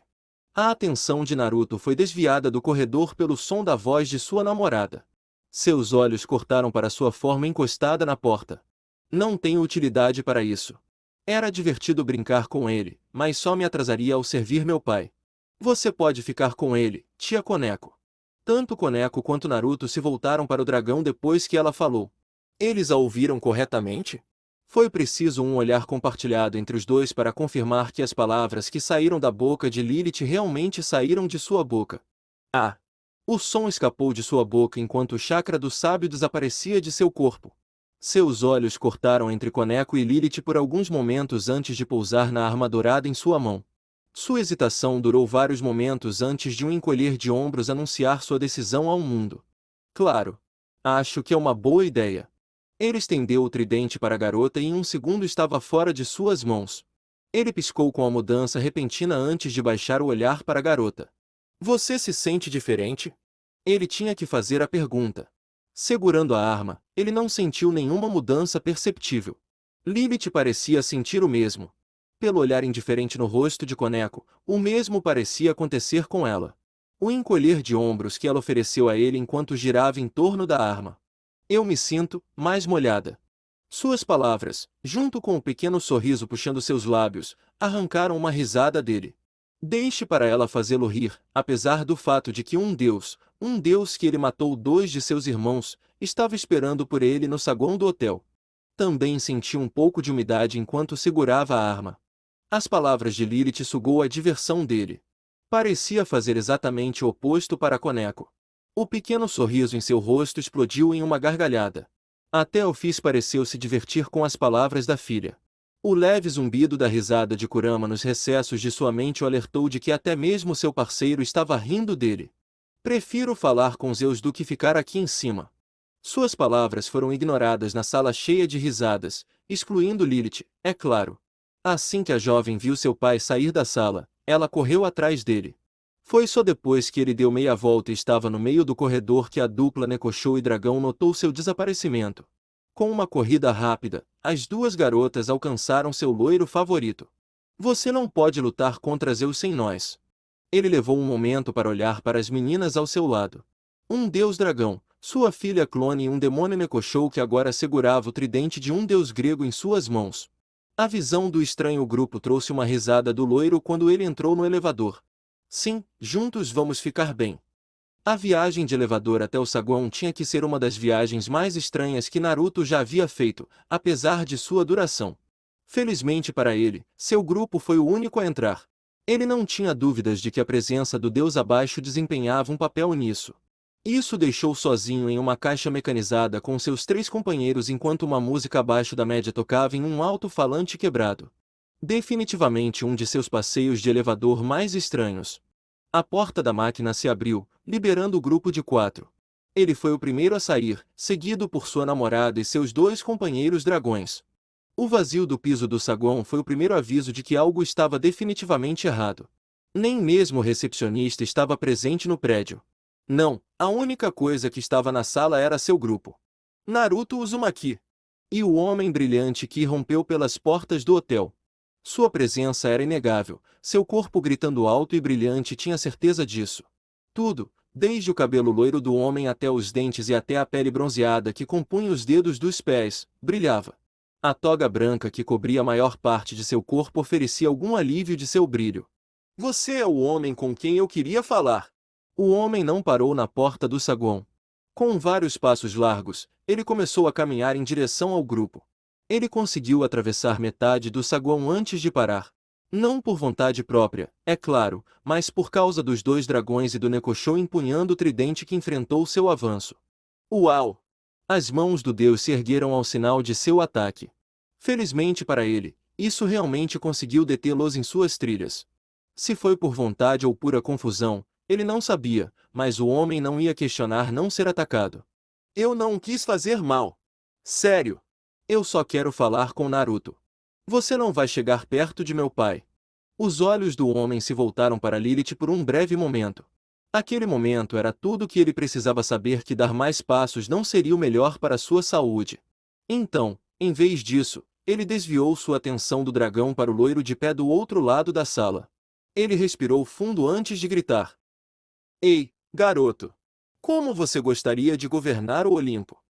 A atenção de Naruto foi desviada do corredor pelo som da voz de sua namorada. Seus olhos cortaram para sua forma encostada na porta. Não tenho utilidade para isso. Era divertido brincar com ele, mas só me atrasaria ao servir meu pai. Você pode ficar com ele, tia Koneko. Tanto Koneko quanto Naruto se voltaram para o dragão depois que ela falou. Eles a ouviram corretamente? Foi preciso um olhar compartilhado entre os dois para confirmar que as palavras que saíram da boca de Lilith realmente saíram de sua boca. Ah! O som escapou de sua boca enquanto o chakra do sábio desaparecia de seu corpo. Seus olhos cortaram entre Koneko e Lilith por alguns momentos antes de pousar na arma dourada em sua mão. Sua hesitação durou vários momentos antes de um encolher de ombros anunciar sua decisão ao mundo. Claro. Acho que é uma boa ideia. Ele estendeu o tridente para a garota e em um segundo estava fora de suas mãos. Ele piscou com a mudança repentina antes de baixar o olhar para a garota. Você se sente diferente? Ele tinha que fazer a pergunta. Segurando a arma, ele não sentiu nenhuma mudança perceptível. Lilith parecia sentir o mesmo. Pelo olhar indiferente no rosto de Koneko, o mesmo parecia acontecer com ela. O encolher de ombros que ela ofereceu a ele enquanto girava em torno da arma. Eu me sinto mais molhada. Suas palavras, junto com o pequeno sorriso puxando seus lábios, arrancaram uma risada dele. Deixe para ela fazê-lo rir, apesar do fato de que um Deus que ele matou 2 de seus irmãos, estava esperando por ele no saguão do hotel. Também sentiu um pouco de umidade enquanto segurava a arma. As palavras de Lilith sugou a diversão dele. Parecia fazer exatamente o oposto para Koneko. O pequeno sorriso em seu rosto explodiu em uma gargalhada. Até o Fizz pareceu se divertir com as palavras da filha. O leve zumbido da risada de Kurama nos recessos de sua mente o alertou de que até mesmo seu parceiro estava rindo dele. Prefiro falar com Zeus do que ficar aqui em cima. Suas palavras foram ignoradas na sala cheia de risadas, excluindo Lilith, é claro. Assim que a jovem viu seu pai sair da sala, ela correu atrás dele. Foi só depois que ele deu meia volta e estava no meio do corredor que a dupla Nekoshou e Dragão notou seu desaparecimento. Com uma corrida rápida, as 2 garotas alcançaram seu loiro favorito. Você não pode lutar contra Zeus sem nós. Ele levou um momento para olhar para as meninas ao seu lado. Um deus dragão, sua filha clone e um demônio Nekoshou que agora segurava o tridente de um deus grego em suas mãos. A visão do estranho grupo trouxe uma risada do loiro quando ele entrou no elevador. Sim, juntos vamos ficar bem. A viagem de elevador até o saguão tinha que ser uma das viagens mais estranhas que Naruto já havia feito, apesar de sua duração. Felizmente para ele, seu grupo foi o único a entrar. Ele não tinha dúvidas de que a presença do deus abaixo desempenhava um papel nisso. Isso deixou sozinho em uma caixa mecanizada com seus 3 companheiros enquanto uma música abaixo da média tocava em um alto-falante quebrado. Definitivamente um de seus passeios de elevador mais estranhos. A porta da máquina se abriu, liberando o grupo de 4. Ele foi o primeiro a sair, seguido por sua namorada e seus 2 companheiros dragões. O vazio do piso do saguão foi o primeiro aviso de que algo estava definitivamente errado. Nem mesmo o recepcionista estava presente no prédio. Não, a única coisa que estava na sala era seu grupo. Naruto Uzumaki. E o homem brilhante que irrompeu pelas portas do hotel. Sua presença era inegável, seu corpo gritando alto e brilhante tinha certeza disso. Tudo, desde o cabelo loiro do homem até os dentes e até a pele bronzeada que compunha os dedos dos pés, brilhava. A toga branca que cobria a maior parte de seu corpo oferecia algum alívio de seu brilho. Você é o homem com quem eu queria falar. O homem não parou na porta do saguão. Com vários passos largos, ele começou a caminhar em direção ao grupo. Ele conseguiu atravessar metade do saguão antes de parar. Não por vontade própria, é claro, mas por causa dos 2 dragões e do Nekoshou empunhando o tridente que enfrentou seu avanço. Uau! As mãos do deus se ergueram ao sinal de seu ataque. Felizmente para ele, isso realmente conseguiu detê-los em suas trilhas. Se foi por vontade ou pura confusão, ele não sabia, mas o homem não ia questionar não ser atacado. Eu não quis fazer mal. Sério. Eu só quero falar com Naruto. Você não vai chegar perto de meu pai. Os olhos do homem se voltaram para Lilith por um breve momento. Aquele momento era tudo o que ele precisava saber que dar mais passos não seria o melhor para sua saúde. Então, em vez disso, ele desviou sua atenção do dragão para o loiro de pé do outro lado da sala. Ele respirou fundo antes de gritar. Ei, garoto! Como você gostaria de governar o Olimpo?